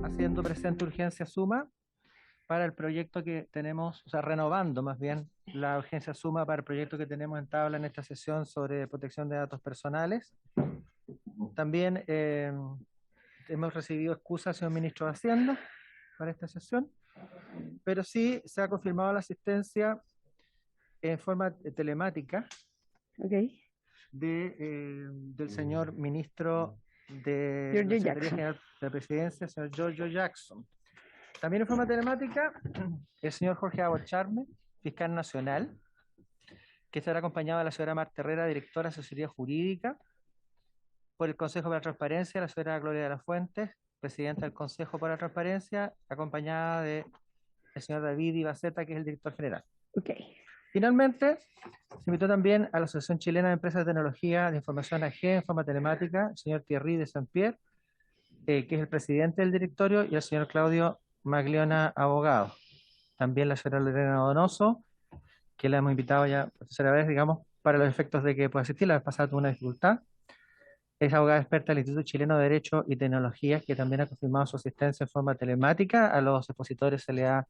Haciendo presente urgencia suma para el proyecto que tenemos, o sea, renovando más bien la urgencia suma para el proyecto que tenemos en tabla en esta sesión sobre protección de datos personales. También hemos recibido excusas, señor ministro de Hacienda, para esta sesión, pero sí se ha confirmado la asistencia en forma telemática del señor ministro de la Secretaría General de la Presidencia, señor Giorgio Jackson. También en forma telemática, el señor Jorge Abocharme, fiscal nacional, que estará acompañado de la señora Marta Herrera, directora de asesoría jurídica, por el Consejo para la Transparencia, la señora Gloria de las Fuentes, presidenta del Consejo para la Transparencia, acompañada del señor David Ibaceta, que es el director general. Finalmente, se invitó también a la Asociación Chilena de Empresas de Tecnología de Información AG en forma telemática, el señor Thierry de Saint-Pierre, que es el presidente del directorio, y el señor Claudio Magliona, abogado. También la señora Lorena Donoso, que la hemos invitado ya por tercera vez, digamos, para los efectos de que pueda asistir. La vez pasada tuvo una dificultad. Es abogada experta del Instituto Chileno de Derecho y Tecnologías, que también ha confirmado su asistencia en forma telemática. A los expositores se les ha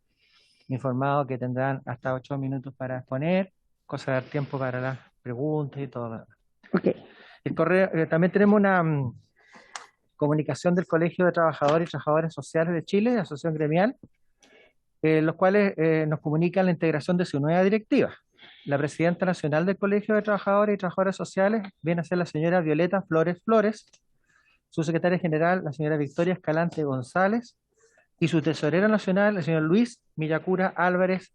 informado que tendrán hasta 8 minutos para exponer, cosa de dar tiempo para las preguntas y todo. El correo, también tenemos una comunicación del Colegio de Trabajadores y Trabajadoras Sociales de Chile, de Asociación Gremial, los cuales nos comunican la integración de su nueva directiva. La presidenta nacional del Colegio de Trabajadores y Trabajadoras Sociales viene a ser la señora Violeta Flores Flores, su secretaria general, la señora Victoria Escalante González, y su tesorero nacional, el señor Luis Millacura Álvarez,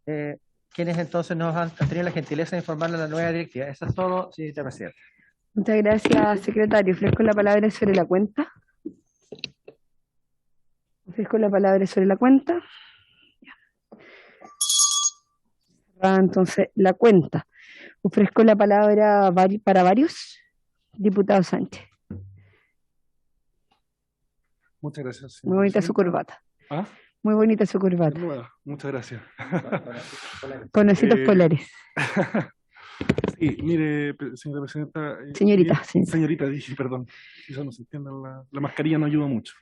quienes entonces nos han tenido la gentileza de informarle de la nueva directiva. Eso es todo, señorita presidenta. Muchas gracias, secretario. Ofrezco la palabra sobre la cuenta. Entonces, la cuenta. Ofrezco la palabra para varios. Diputado Sánchez. Muchas gracias. Muy bonita su corbata. ¿Ah? Muy bonita su corbata. Muchas gracias. Con ositos polares. Sí, mire, señora presidenta. Señorita, dije, perdón. Quizás no se entienda, la mascarilla no ayuda mucho.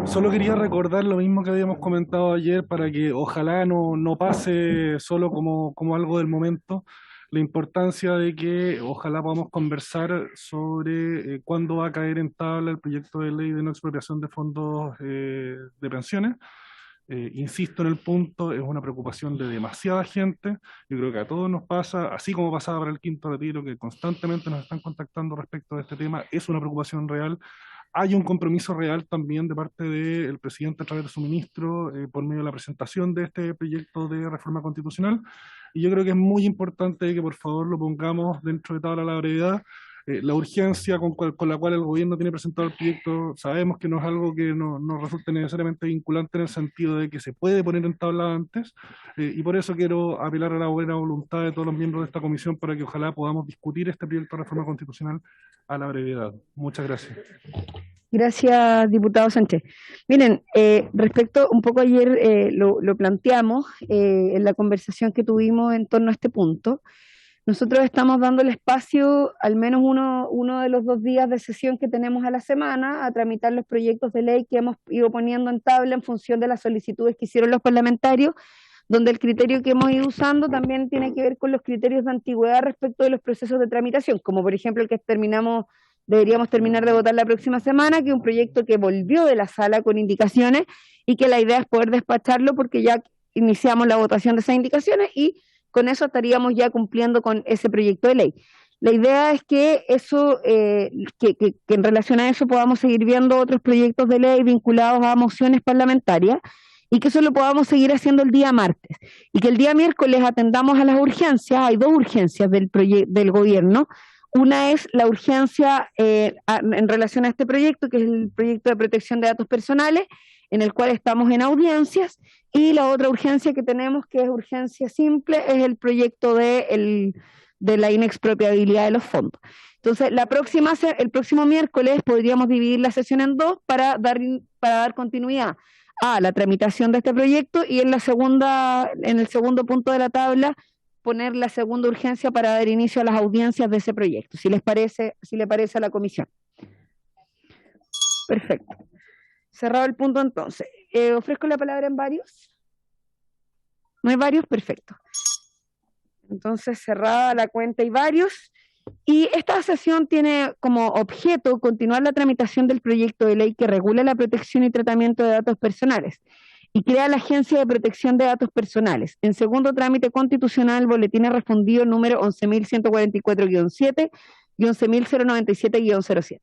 Solo quería recordar lo mismo que habíamos comentado ayer para que ojalá no pase solo como algo del momento, la importancia de que ojalá podamos conversar sobre cuándo va a caer en tabla el proyecto de ley de no expropiación de fondos de pensiones. Insisto en el punto, es una preocupación de demasiada gente. Yo creo que a todos nos pasa, así como pasaba para el quinto retiro, que constantemente nos están contactando respecto de este tema. Es una preocupación real. Hay un compromiso real también de parte del presidente a través de su ministro por medio de la presentación de este proyecto de reforma constitucional. Y yo creo que es muy importante que por favor lo pongamos dentro de toda la brevedad. La urgencia con la cual el gobierno tiene presentado el proyecto, sabemos que no es algo que no resulte necesariamente vinculante en el sentido de que se puede poner en tabla antes, y por eso quiero apelar a la buena voluntad de todos los miembros de esta comisión para que ojalá podamos discutir este proyecto de reforma constitucional a la brevedad. Muchas gracias. Gracias, diputado Sánchez. Miren, respecto, un poco ayer lo planteamos en la conversación que tuvimos en torno a este punto. Nosotros estamos dando el espacio, al menos uno de los 2 días de sesión que tenemos a la semana, a tramitar los proyectos de ley que hemos ido poniendo en tabla en función de las solicitudes que hicieron los parlamentarios, donde el criterio que hemos ido usando también tiene que ver con los criterios de antigüedad respecto de los procesos de tramitación, como por ejemplo el que deberíamos terminar de votar la próxima semana, que es un proyecto que volvió de la sala con indicaciones y que la idea es poder despacharlo porque ya iniciamos la votación de esas indicaciones y con eso estaríamos ya cumpliendo con ese proyecto de ley. La idea es que eso, que en relación a eso podamos seguir viendo otros proyectos de ley vinculados a mociones parlamentarias y que eso lo podamos seguir haciendo el día martes y que el día miércoles atendamos a las urgencias. Hay 2 urgencias del gobierno. Una es la urgencia en relación a este proyecto, que es el proyecto de protección de datos personales, en el cual estamos en audiencias, y la otra urgencia que tenemos, que es urgencia simple, es el proyecto de la inexpropiabilidad de los fondos. Entonces, el próximo miércoles podríamos dividir la sesión en dos para dar continuidad a la tramitación de este proyecto y en el segundo punto de la tabla poner la segunda urgencia para dar inicio a las audiencias de ese proyecto, si le parece a la comisión. Perfecto. Cerrado el punto entonces. ¿Ofrezco la palabra en varios? ¿No hay varios? Perfecto. Entonces, cerrada la cuenta y varios. Y esta sesión tiene como objeto continuar la tramitación del proyecto de ley que regula la protección y tratamiento de datos personales y crea la Agencia de Protección de Datos Personales. En segundo trámite constitucional, boletines refundidos número 11.144-7 y 11.097-07.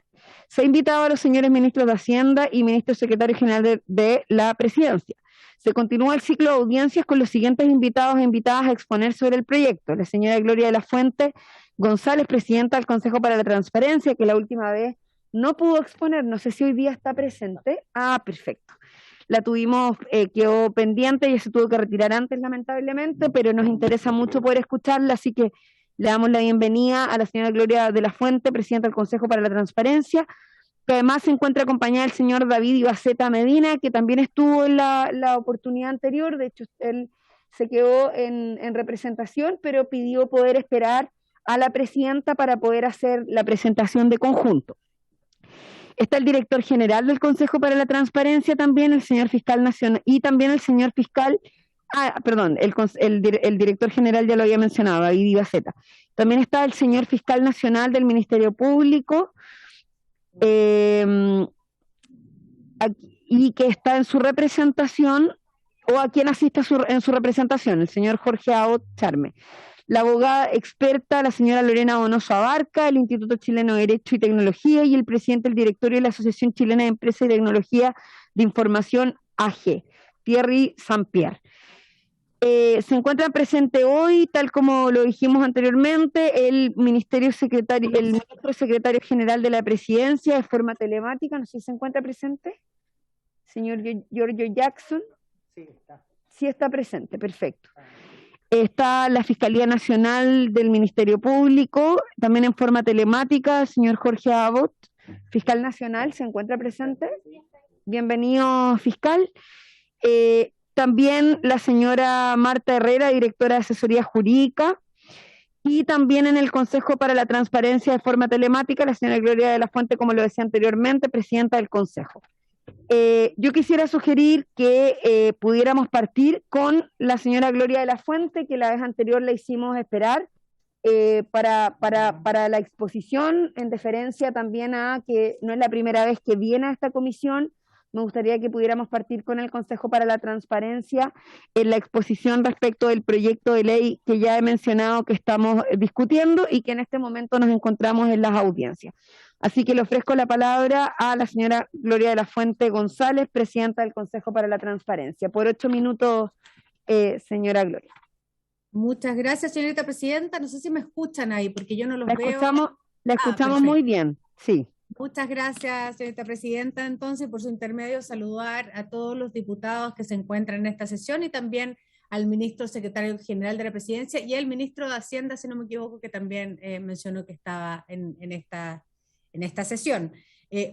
Se ha invitado a los señores ministros de Hacienda y ministro secretario general de la Presidencia. Se continúa el ciclo de audiencias con los siguientes invitados e invitadas a exponer sobre el proyecto. La señora Gloria de la Fuente González, presidenta del Consejo para la Transparencia, que la última vez no pudo exponer, no sé si hoy día está presente. Ah, perfecto. La tuvimos, quedó pendiente y se tuvo que retirar antes, lamentablemente, pero nos interesa mucho poder escucharla, así que le damos la bienvenida a la señora Gloria de la Fuente, presidenta del Consejo para la Transparencia, que además se encuentra acompañada del señor David Ibaceta Medina, que también estuvo en la oportunidad anterior. De hecho, él se quedó en representación, pero pidió poder esperar a la presidenta para poder hacer la presentación de conjunto. Está el director general del Consejo para la Transparencia también, el señor fiscal nacional, y también el señor fiscal, el director general ya lo había mencionado, David Ibaceta. También está el señor fiscal nacional del Ministerio Público, y que está en su representación, o a quien asiste en su representación, el señor Jorge Abbott Charme. La abogada experta, la señora Lorena Donoso Abarca, del Instituto Chileno de Derecho y Tecnología, y el presidente del directorio de la Asociación Chilena de Empresas y Tecnología de Información AG, Thierry Saint-Pierre. Se encuentra presente hoy, tal como lo dijimos anteriormente, el ministro secretario general de la Presidencia de forma telemática. No sé si se encuentra presente. Señor Giorgio Jackson. Sí, está. Sí está presente, perfecto. Está la Fiscalía Nacional del Ministerio Público, también en forma telemática, el señor Jorge Abbott, fiscal nacional, ¿se encuentra presente? Bienvenido, fiscal. También la señora Marta Herrera, directora de Asesoría Jurídica, y también en el Consejo para la Transparencia de forma telemática, la señora Gloria de la Fuente, como lo decía anteriormente, presidenta del Consejo. Yo quisiera sugerir que pudiéramos partir con la señora Gloria de la Fuente, que la vez anterior la hicimos esperar para la exposición, en deferencia también a que no es la primera vez que viene a esta comisión. Me gustaría que pudiéramos partir con el Consejo para la Transparencia en la exposición respecto del proyecto de ley que ya he mencionado que estamos discutiendo y que en este momento nos encontramos en las audiencias. Así que le ofrezco la palabra a la señora Gloria de la Fuente González, presidenta del Consejo para la Transparencia. Por 8 minutos, señora Gloria. Muchas gracias, señorita presidenta. No sé si me escuchan ahí, porque yo no los veo. La escuchamos muy bien, sí. Muchas gracias, señorita presidenta. Entonces, por su intermedio, saludar a todos los diputados que se encuentran en esta sesión y también al ministro secretario general de la Presidencia y al ministro de Hacienda, si no me equivoco, que también mencionó que estaba en esta sesión.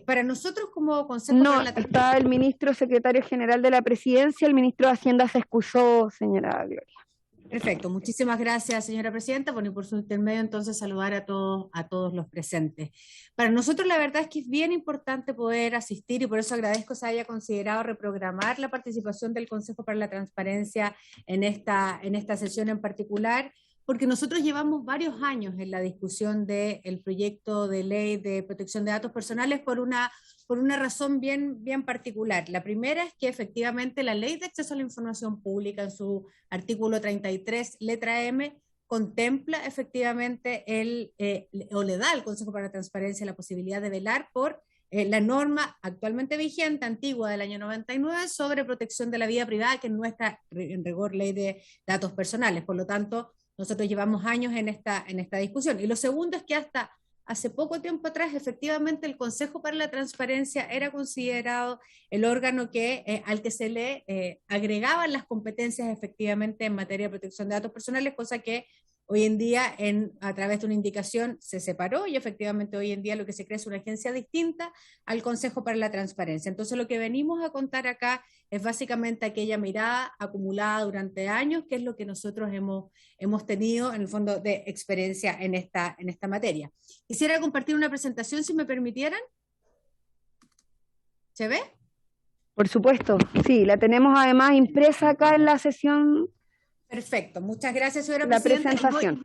Para nosotros como Consejo... No, está el ministro secretario general de la Presidencia, el ministro de Hacienda se excusó, señora Gloria. Perfecto, muchísimas gracias, señora presidenta. Bueno, y por su intermedio, entonces, saludar a todos los presentes. Para nosotros, la verdad es que es bien importante poder asistir y por eso agradezco se haya considerado reprogramar la participación del Consejo para la Transparencia en esta sesión en particular, porque nosotros llevamos varios años en la discusión del proyecto de ley de protección de datos personales por una razón bien particular. La primera es que efectivamente la Ley de Acceso a la Información Pública en su artículo 33, letra M, contempla efectivamente o le da al Consejo para la Transparencia la posibilidad de velar por la norma actualmente vigente, antigua del año 99, sobre protección de la vida privada, que es nuestra, en rigor, Ley de Datos Personales. Por lo tanto, nosotros llevamos años en esta discusión. Y lo segundo es que hasta hace poco tiempo atrás, efectivamente, el Consejo para la Transparencia era considerado el órgano al que se le agregaban las competencias efectivamente en materia de protección de datos personales, cosa que Hoy en día, a través de una indicación, se separó y efectivamente hoy en día lo que se crea es una agencia distinta al Consejo para la Transparencia. Entonces lo que venimos a contar acá es básicamente aquella mirada acumulada durante años, que es lo que nosotros hemos tenido en el fondo de experiencia en esta materia. Quisiera compartir una presentación, si me permitieran. ¿Se ve? Por supuesto, sí, la tenemos además impresa acá en la sesión. Perfecto, muchas gracias, señora Presidenta. La presentación.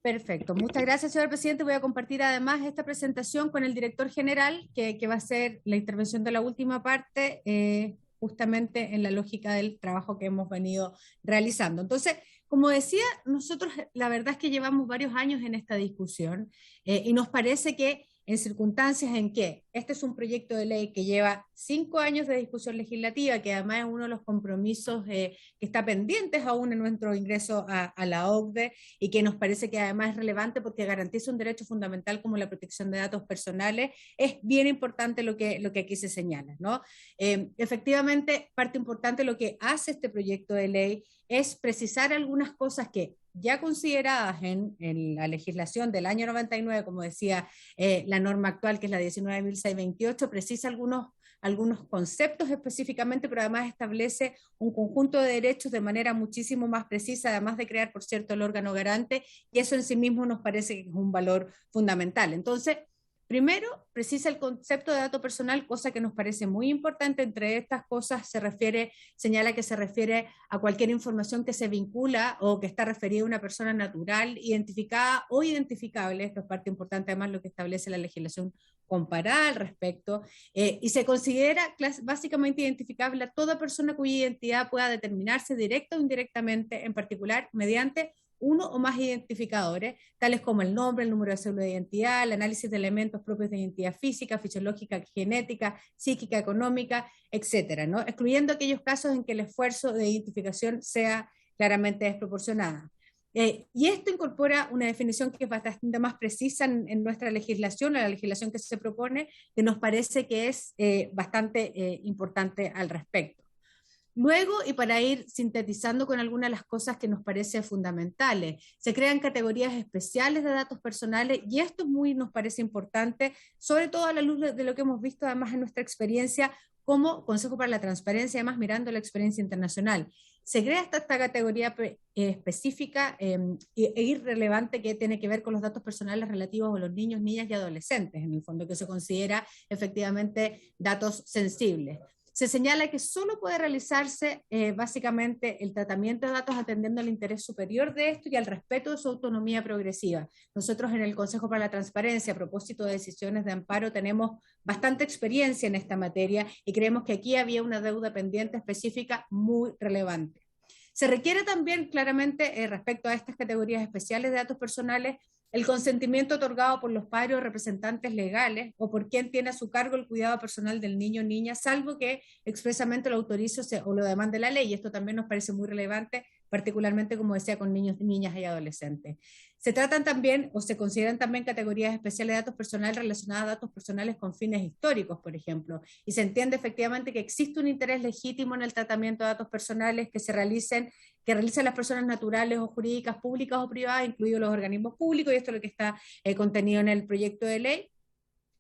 Perfecto, muchas gracias, señor presidente. Voy a compartir además esta presentación con el director general, que va a ser la intervención de la última parte, justamente en la lógica del trabajo que hemos venido realizando. Entonces, como decía, nosotros la verdad es que llevamos varios años en esta discusión y nos parece que en circunstancias en que este es un proyecto de ley que lleva 5 años de discusión legislativa, que además es uno de los compromisos que está pendientes aún en nuestro ingreso a la OCDE y que nos parece que además es relevante porque garantiza un derecho fundamental como la protección de datos personales, es bien importante lo que aquí se señala, ¿no? Efectivamente, parte importante de lo que hace este proyecto de ley es precisar algunas cosas que ya consideradas en la legislación del año 99, como decía la norma actual, que es la 19.628, precisa algunos conceptos específicamente, pero además establece un conjunto de derechos de manera muchísimo más precisa, además de crear, por cierto, el órgano garante, y eso en sí mismo nos parece que es un valor fundamental. Entonces, primero, precisa el concepto de dato personal, cosa que nos parece muy importante. Entre estas cosas señala que se refiere a cualquier información que se vincula o que está referida a una persona natural, identificada o identificable. Esto es parte importante, además, lo que establece la legislación comparada al respecto. Y se considera básicamente identificable a toda persona cuya identidad pueda determinarse directa o indirectamente, en particular mediante uno o más identificadores, tales como el nombre, el número de cédula de identidad, el análisis de elementos propios de identidad física, fisiológica, genética, psíquica, económica, etcétera, ¿no? Excluyendo aquellos casos en que el esfuerzo de identificación sea claramente desproporcionado. Y esto incorpora una definición que es bastante más precisa en nuestra legislación, la legislación que se propone, que nos parece que es bastante importante al respecto. Luego, y para ir sintetizando con algunas de las cosas que nos parecen fundamentales, se crean categorías especiales de datos personales y esto nos parece importante, sobre todo a la luz de lo que hemos visto además en nuestra experiencia como Consejo para la Transparencia, además mirando la experiencia internacional. Se crea esta categoría específica e irrelevante que tiene que ver con los datos personales relativos a los niños, niñas y adolescentes, en el fondo, que se considera efectivamente datos sensibles. Se señala que solo puede realizarse básicamente el tratamiento de datos atendiendo al interés superior de esto y al respeto de su autonomía progresiva. Nosotros en el Consejo para la Transparencia, a propósito de decisiones de amparo, tenemos bastante experiencia en esta materia y creemos que aquí había una deuda pendiente específica muy relevante. Se requiere también claramente respecto a estas categorías especiales de datos personales el consentimiento otorgado por los padres o representantes legales o por quien tiene a su cargo el cuidado personal del niño o niña, salvo que expresamente lo autorice o lo demande la ley. Y esto también nos parece muy relevante, particularmente, como decía, con niños, niñas y adolescentes. Se tratan también, o se consideran también categorías especiales de datos personales relacionadas a datos personales con fines históricos, por ejemplo. Y se entiende efectivamente que existe un interés legítimo en el tratamiento de datos personales que realizan las personas naturales o jurídicas, públicas o privadas, incluidos los organismos públicos, y esto es lo que está contenido en el proyecto de ley,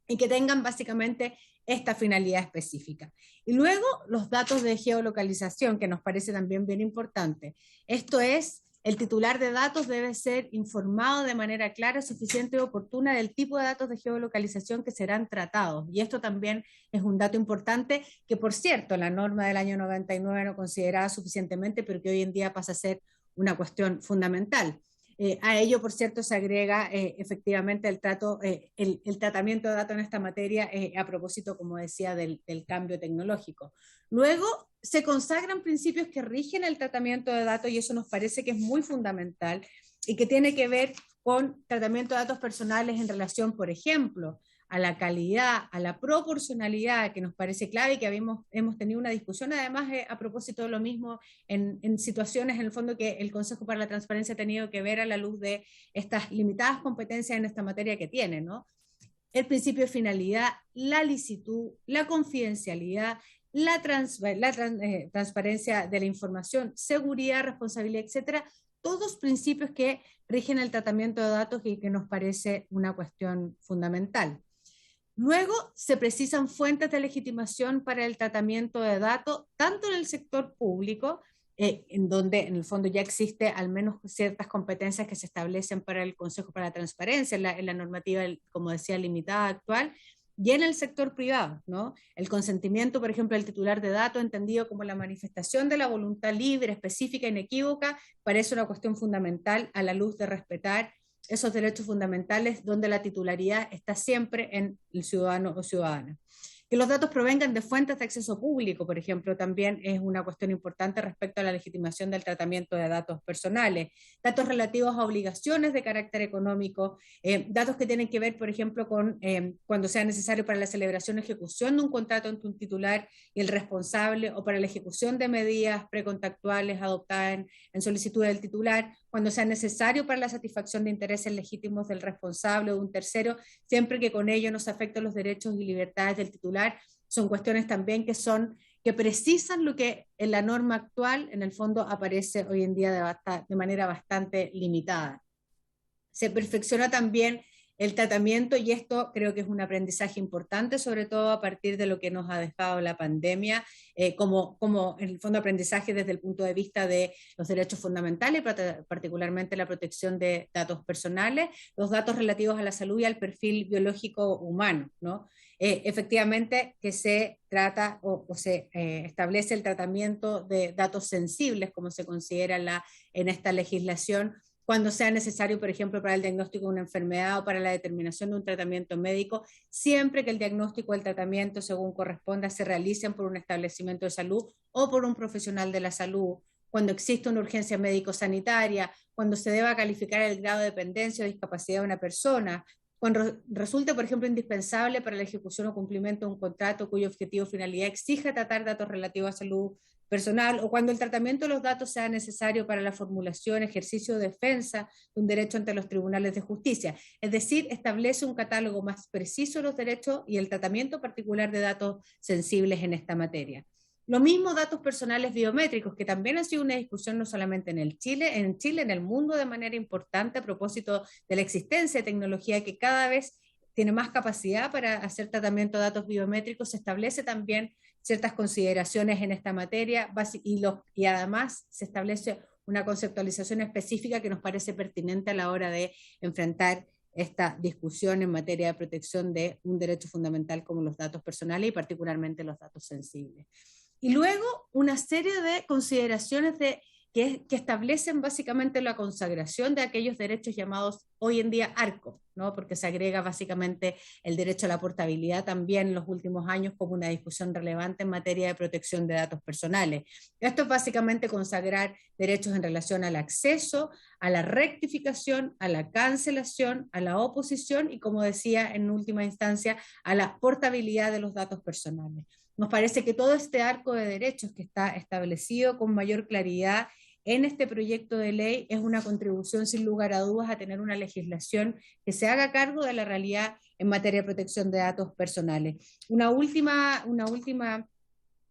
y que tengan básicamente esta finalidad específica. Y luego los datos de geolocalización, que nos parece también bien importante. Esto es, el titular de datos debe ser informado de manera clara, suficiente y oportuna del tipo de datos de geolocalización que serán tratados. Y esto también es un dato importante que, por cierto, la norma del año 99 no consideraba suficientemente, pero que hoy en día pasa a ser una cuestión fundamental. A ello, por cierto, se agrega efectivamente el tratamiento de datos en esta materia a propósito, como decía, del cambio tecnológico. Luego, se consagran principios que rigen el tratamiento de datos y eso nos parece que es muy fundamental y que tiene que ver con tratamiento de datos personales en relación, por ejemplo, a la calidad, a la proporcionalidad, que nos parece clave y que hemos tenido una discusión además a propósito de lo mismo en situaciones en el fondo que el Consejo para la Transparencia ha tenido que ver a la luz de estas limitadas competencias en esta materia que tiene, ¿no? El principio de finalidad, la licitud, la confidencialidad, la transparencia de la información, seguridad, responsabilidad, etcétera, todos principios que rigen el tratamiento de datos y que nos parece una cuestión fundamental. Luego, se precisan fuentes de legitimación para el tratamiento de datos, tanto en el sector público, en donde en el fondo ya existe al menos ciertas competencias que se establecen para el Consejo para la Transparencia, en la normativa, como decía, limitada actual, y en el sector privado, ¿no? El consentimiento, por ejemplo, del titular de datos, entendido como la manifestación de la voluntad libre, específica, inequívoca, parece una cuestión fundamental a la luz de respetar esos derechos fundamentales donde la titularidad está siempre en el ciudadano o ciudadana. Que los datos provengan de fuentes de acceso público, por ejemplo, también es una cuestión importante respecto a la legitimación del tratamiento de datos personales, datos relativos a obligaciones de carácter económico, datos que tienen que ver, por ejemplo, con cuando sea necesario para la celebración o ejecución de un contrato entre un titular y el responsable, o para la ejecución de medidas precontractuales adoptadas en solicitud del titular, cuando sea necesario para la satisfacción de intereses legítimos del responsable o de un tercero, siempre que con ello no se afecten los derechos y libertades del titular. Son cuestiones también que precisan lo que en la norma actual, en el fondo, aparece hoy en día de manera bastante limitada. Se perfecciona también el tratamiento, y esto creo que es un aprendizaje importante, sobre todo a partir de lo que nos ha dejado la pandemia, como en el fondo aprendizaje desde el punto de vista de los derechos fundamentales, particularmente la protección de datos personales, los datos relativos a la salud y al perfil biológico humano, ¿no? Efectivamente que se trata o se establece el tratamiento de datos sensibles, como se considera en esta legislación, cuando sea necesario, por ejemplo, para el diagnóstico de una enfermedad o para la determinación de un tratamiento médico, siempre que el diagnóstico o el tratamiento, según corresponda, se realicen por un establecimiento de salud o por un profesional de la salud, cuando existe una urgencia médico-sanitaria, cuando se deba calificar el grado de dependencia o discapacidad de una persona, cuando resulte, por ejemplo, indispensable para la ejecución o cumplimiento de un contrato cuyo objetivo o finalidad exija tratar datos relativos a salud personal, o cuando el tratamiento de los datos sea necesario para la formulación, ejercicio o defensa de un derecho ante los tribunales de justicia. Es decir, establece un catálogo más preciso de los derechos y el tratamiento particular de datos sensibles en esta materia. Lo mismo datos personales biométricos, que también ha sido una discusión no solamente en Chile, en el mundo de manera importante a propósito de la existencia de tecnología que cada vez tiene más capacidad para hacer tratamiento de datos biométricos. Se establece también ciertas consideraciones en esta materia y además se establece una conceptualización específica que nos parece pertinente a la hora de enfrentar esta discusión en materia de protección de un derecho fundamental como los datos personales y particularmente los datos sensibles. Y luego una serie de consideraciones que establecen básicamente la consagración de aquellos derechos llamados hoy en día ARCO, ¿no? Porque se agrega básicamente el derecho a la portabilidad también en los últimos años como una discusión relevante en materia de protección de datos personales. Esto es básicamente consagrar derechos en relación al acceso, a la rectificación, a la cancelación, a la oposición y, como decía en última instancia, a la portabilidad de los datos personales. Nos parece que todo este arco de derechos que está establecido con mayor claridad en este proyecto de ley es una contribución sin lugar a dudas a tener una legislación que se haga cargo de la realidad en materia de protección de datos personales. Una última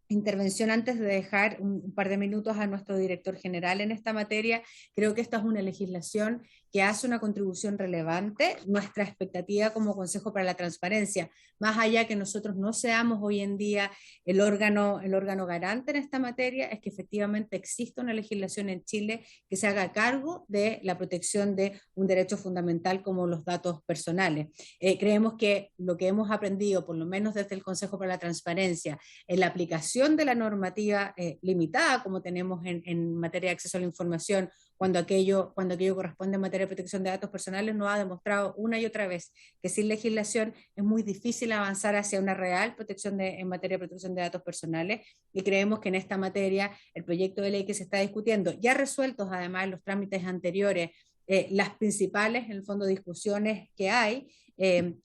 intervención antes de dejar un par de minutos a nuestro director general en esta materia. Creo que esta es una legislación que hace una contribución relevante. Nuestra expectativa como Consejo para la Transparencia, más allá que nosotros no seamos hoy en día el órgano garante en esta materia, es que efectivamente exista una legislación en Chile que se haga cargo de la protección de un derecho fundamental como los datos personales. Creemos que lo que hemos aprendido, por lo menos desde el Consejo para la Transparencia, en la aplicación de la normativa limitada como tenemos en materia de acceso a la información, cuando aquello corresponde en materia de protección de datos personales, nos ha demostrado una y otra vez que sin legislación es muy difícil avanzar hacia una real protección en materia de protección de datos personales, y creemos que en esta materia el proyecto de ley que se está discutiendo, ya resueltos además en los trámites anteriores, las principales, en el fondo, discusiones que hay,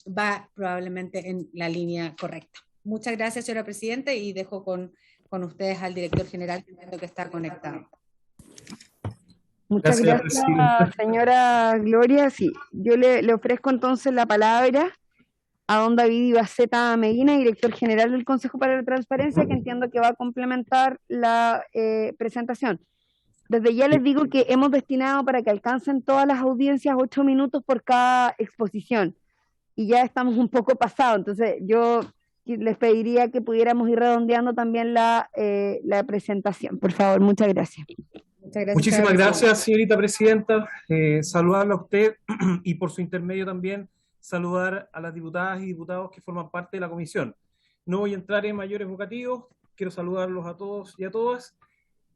va probablemente en la línea correcta. Muchas gracias, señora Presidenta, y dejo con ustedes al director general, que está conectado. Muchas gracias, señora Gloria. Sí, yo le ofrezco entonces la palabra a don David Ibaceta Medina, director general del Consejo para la Transparencia, que entiendo que va a complementar la presentación. Desde ya les digo que hemos destinado para que alcancen todas las audiencias 8 minutos por cada exposición y ya estamos un poco pasados, entonces yo les pediría que pudiéramos ir redondeando también la presentación. Por favor, muchas gracias. Muchísimas gracias, señorita presidenta. Saludarla a usted y por su intermedio también saludar a las diputadas y diputados que forman parte de la comisión. No voy a entrar en mayores vocativos, quiero saludarlos a todos y a todas,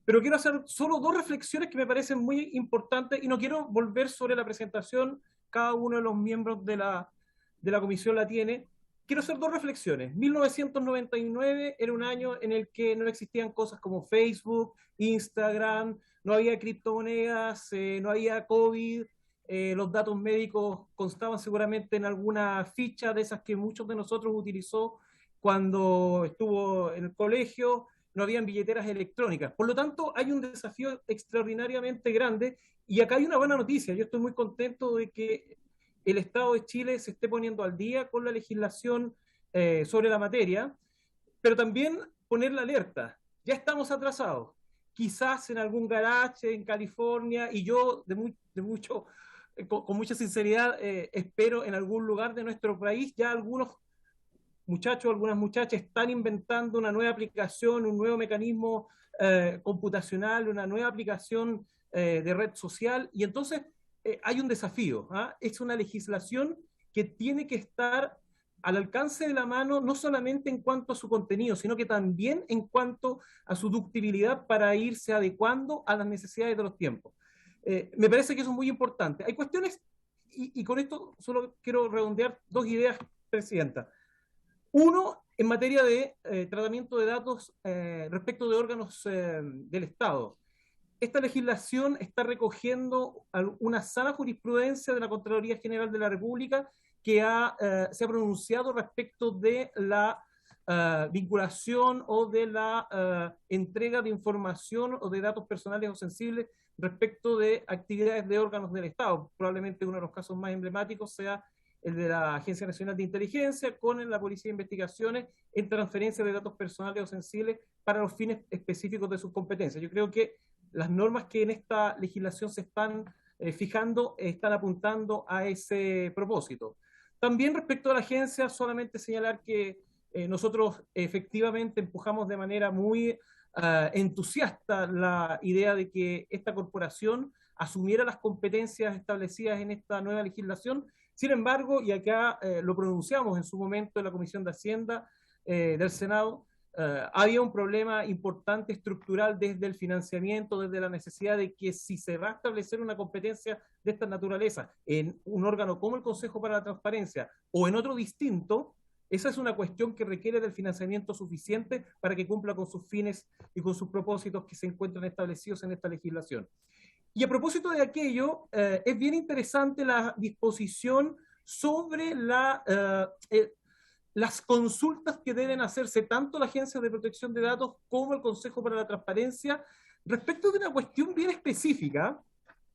pero quiero hacer solo dos reflexiones que me parecen muy importantes y no quiero volver sobre la presentación, cada uno de los miembros de la comisión la tiene. Quiero hacer dos reflexiones. 1999 era un año en el que no existían cosas como Facebook, Instagram, no había criptomonedas, no había COVID, los datos médicos constaban seguramente en alguna ficha de esas que muchos de nosotros utilizó cuando estuvo en el colegio, no habían billeteras electrónicas. Por lo tanto, hay un desafío extraordinariamente grande y acá hay una buena noticia. Yo estoy muy contento de que el Estado de Chile se esté poniendo al día con la legislación sobre la materia, pero también poner la alerta. Ya estamos atrasados. Quizás en algún garage en California, y yo con mucha sinceridad espero en algún lugar de nuestro país, ya algunos muchachos, algunas muchachas están inventando una nueva aplicación, un nuevo mecanismo computacional, una nueva aplicación de red social, y entonces hay un desafío. Es una legislación que tiene que estar al alcance de la mano, no solamente en cuanto a su contenido, sino que también en cuanto a su ductibilidad para irse adecuando a las necesidades de los tiempos. Me parece que eso es muy importante. Hay cuestiones, y con esto solo quiero redondear dos ideas, Presidenta. Uno, en materia de tratamiento de datos respecto de órganos del Estado. Esta legislación está recogiendo una sana jurisprudencia de la Contraloría General de la República que se ha pronunciado respecto de la vinculación o de la entrega de información o de datos personales o sensibles respecto de actividades de órganos del Estado. Probablemente uno de los casos más emblemáticos sea el de la Agencia Nacional de Inteligencia con la Policía de Investigaciones en transferencia de datos personales o sensibles para los fines específicos de sus competencias. Yo creo que las normas que en esta legislación se están fijando están apuntando a ese propósito. También respecto a la agencia, solamente señalar que nosotros efectivamente empujamos de manera muy entusiasta la idea de que esta corporación asumiera las competencias establecidas en esta nueva legislación. Sin embargo, y acá lo pronunciamos en su momento en la Comisión de Hacienda del Senado, había un problema importante estructural desde el financiamiento, desde la necesidad de que si se va a establecer una competencia de esta naturaleza en un órgano como el Consejo para la Transparencia o en otro distinto, esa es una cuestión que requiere del financiamiento suficiente para que cumpla con sus fines y con sus propósitos que se encuentran establecidos en esta legislación. Y a propósito de aquello, es bien interesante la disposición sobre las consultas que deben hacerse tanto la Agencia de Protección de Datos como el Consejo para la Transparencia respecto de una cuestión bien específica.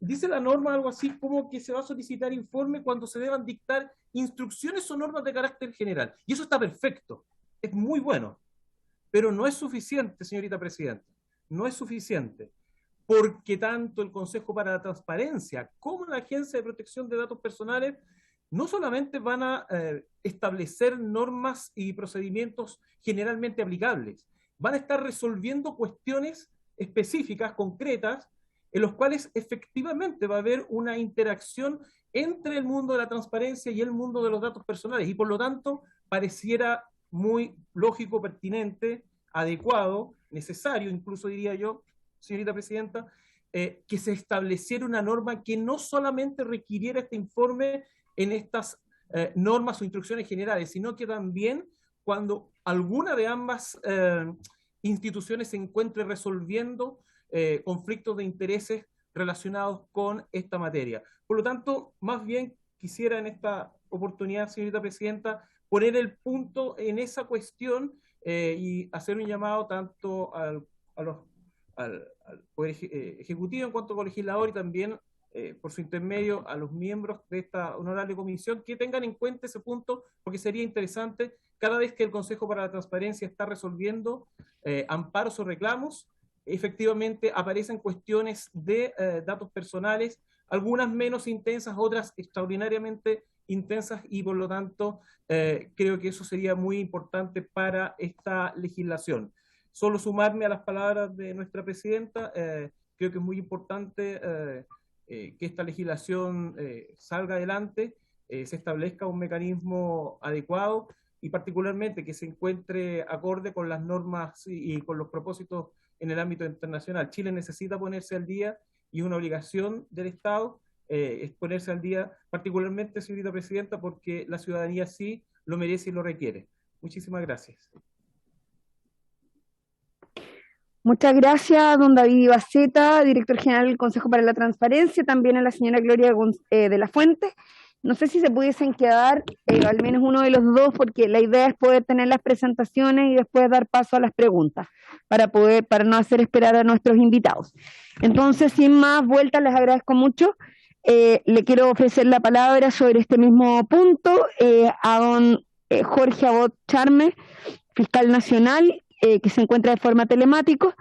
Dice la norma algo así como que se va a solicitar informe cuando se deban dictar instrucciones o normas de carácter general. Y eso está perfecto, es muy bueno, pero no es suficiente, señorita Presidenta, no es suficiente, porque tanto el Consejo para la Transparencia como la Agencia de Protección de Datos Personales no solamente van a establecer normas y procedimientos generalmente aplicables, van a estar resolviendo cuestiones específicas, concretas, en los cuales efectivamente va a haber una interacción entre el mundo de la transparencia y el mundo de los datos personales, y por lo tanto pareciera muy lógico, pertinente, adecuado, necesario, incluso diría yo, señorita Presidenta, que se estableciera una norma que no solamente requiriera este informe en estas normas o instrucciones generales, sino que también cuando alguna de ambas instituciones se encuentre resolviendo conflictos de intereses relacionados con esta materia. Por lo tanto, más bien quisiera en esta oportunidad, señorita Presidenta, poner el punto en esa cuestión y hacer un llamado tanto al Poder Ejecutivo en cuanto a legislador y también por su intermedio a los miembros de esta honorable comisión que tengan en cuenta ese punto, porque sería interesante cada vez que el Consejo para la Transparencia está resolviendo amparos o reclamos, efectivamente aparecen cuestiones de datos personales, algunas menos intensas, otras extraordinariamente intensas, y por lo tanto creo que eso sería muy importante para esta legislación. Solo sumarme a las palabras de nuestra presidenta, creo que es muy importante que esta legislación salga adelante, se establezca un mecanismo adecuado y particularmente que se encuentre acorde con las normas y con los propósitos en el ámbito internacional. Chile necesita ponerse al día y es una obligación del Estado es ponerse al día, particularmente, señorita presidenta, porque la ciudadanía sí lo merece y lo requiere. Muchísimas gracias. Muchas gracias, don David Ibaceta, director general del Consejo para la Transparencia, también a la señora Gloria de la Fuente. No sé si se pudiesen quedar al menos uno de los dos, porque la idea es poder tener las presentaciones y después dar paso a las preguntas, para no hacer esperar a nuestros invitados. Entonces, sin más vueltas, les agradezco mucho. Le quiero ofrecer la palabra sobre este mismo punto a don Jorge Abot Charme, fiscal nacional, que se encuentra de forma telemática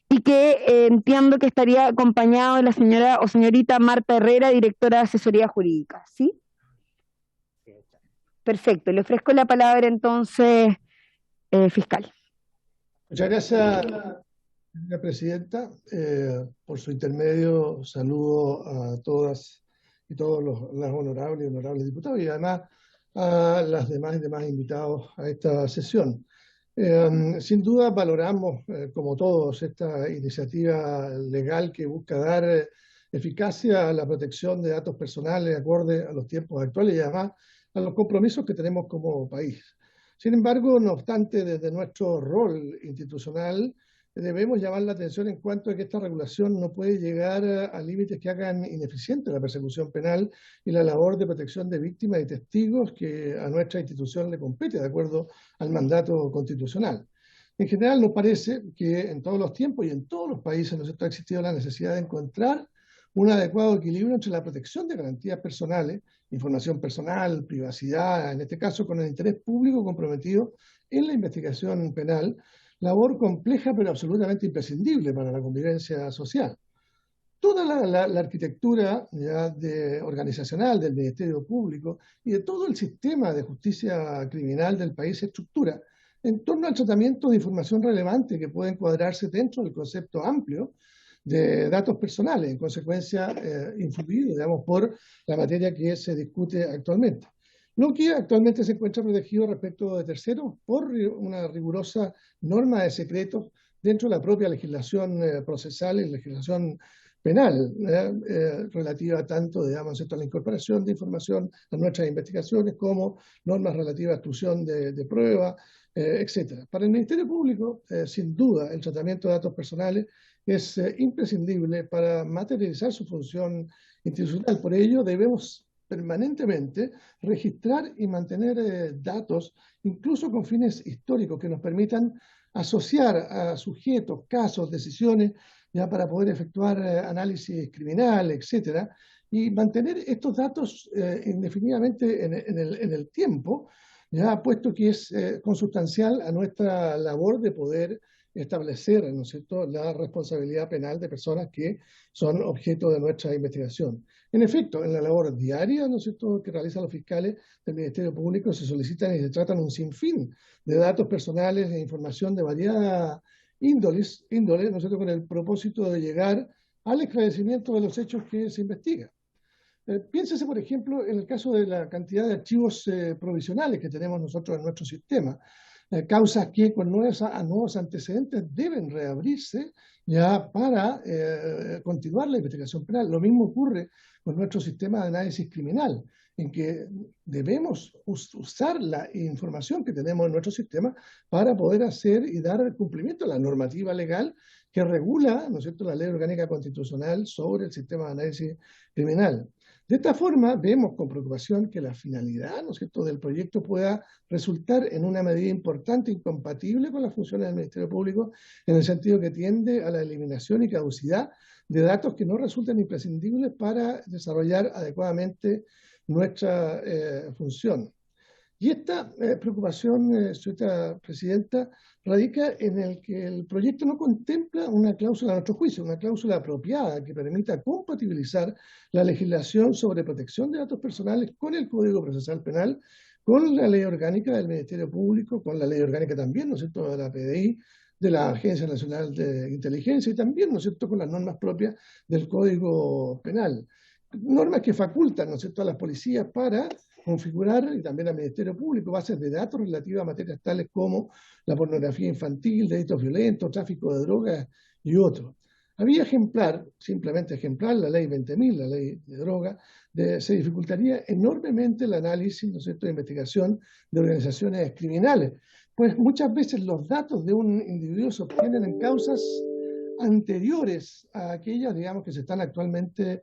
y que entiendo que estaría acompañado de la señora o señorita Marta Herrera, directora de asesoría jurídica, ¿sí? Perfecto, le ofrezco la palabra entonces, fiscal. Muchas gracias, señora presidenta. Por su intermedio saludo a todas y todos los honorables y honorables diputados y además a las demás y demás invitados a esta sesión. Sin duda valoramos, como todos, esta iniciativa legal que busca dar eficacia a la protección de datos personales acorde a los tiempos actuales y además a los compromisos que tenemos como país. Sin embargo, no obstante, desde nuestro rol institucional debemos llamar la atención en cuanto a que esta regulación no puede llegar a límites que hagan ineficiente la persecución penal y la labor de protección de víctimas y testigos que a nuestra institución le compete de acuerdo al mandato constitucional. En general, nos parece que en todos los tiempos y en todos los países ha existido la necesidad de encontrar un adecuado equilibrio entre la protección de garantías personales, información personal, privacidad, en este caso con el interés público comprometido en la investigación penal, labor compleja pero absolutamente imprescindible para la convivencia social. Toda la arquitectura ya organizacional del Ministerio Público y de todo el sistema de justicia criminal del país se estructura en torno al tratamiento de información relevante que puede encuadrarse dentro del concepto amplio de datos personales, en consecuencia influido, digamos, por la materia que se discute actualmente. Lo que actualmente se encuentra protegido respecto de terceros por una rigurosa norma de secretos dentro de la propia legislación procesal y legislación penal, relativa tanto, digamos, a la incorporación de información a nuestras investigaciones como normas relativas a exclusión de prueba, etc. Para el Ministerio Público, sin duda, el tratamiento de datos personales es imprescindible para materializar su función institucional. Por ello, debemos permanentemente registrar y mantener datos, incluso con fines históricos, que nos permitan asociar a sujetos, casos, decisiones, ya para poder efectuar análisis criminal, etcétera, y mantener estos datos indefinidamente en el tiempo, ya puesto que es consustancial a nuestra labor de poder establecer, ¿no es cierto?, la responsabilidad penal de personas que son objeto de nuestra investigación. En efecto, en la labor diaria, ¿no es cierto?, que realizan los fiscales del Ministerio Público se solicitan y se tratan un sinfín de datos personales e información de variada índole, ¿no es cierto?, con el propósito de llegar al esclarecimiento de los hechos que se investigan. Piénsese, por ejemplo, en el caso de la cantidad de archivos provisionales que tenemos nosotros en nuestro sistema, causas que con nuevos antecedentes deben reabrirse ya para continuar la investigación penal. Lo mismo ocurre con nuestro sistema de análisis criminal, en que debemos usar la información que tenemos en nuestro sistema para poder hacer y dar cumplimiento a la normativa legal que regula, ¿no es cierto?, la Ley Orgánica Constitucional sobre el sistema de análisis criminal. De esta forma, vemos con preocupación que la finalidad, ¿no es cierto?, del proyecto pueda resultar en una medida importante incompatible con las funciones del Ministerio Público, en el sentido que tiende a la eliminación y caducidad de datos que no resultan imprescindibles para desarrollar adecuadamente nuestra función. Y esta preocupación, señora Presidenta, radica en el que el proyecto no contempla una cláusula, a nuestro juicio, una cláusula apropiada que permita compatibilizar la legislación sobre protección de datos personales con el Código Procesal Penal, con la ley orgánica del Ministerio Público, con la ley orgánica también, ¿no es cierto?, de la PDI, de la Agencia Nacional de Inteligencia y también, ¿no es cierto?, con las normas propias del Código Penal. Normas que facultan, ¿no es cierto?, a las policías para configurar, y también al Ministerio Público, bases de datos relativas a materias tales como la pornografía infantil, delitos violentos, tráfico de drogas y otros. Había ejemplar, simplemente ejemplar, la ley 20.000, la ley de droga, se dificultaría enormemente el análisis, ¿no es cierto?, de investigación de organizaciones criminales, pues muchas veces los datos de un individuo se obtienen en causas anteriores a aquellas, digamos, que se están actualmente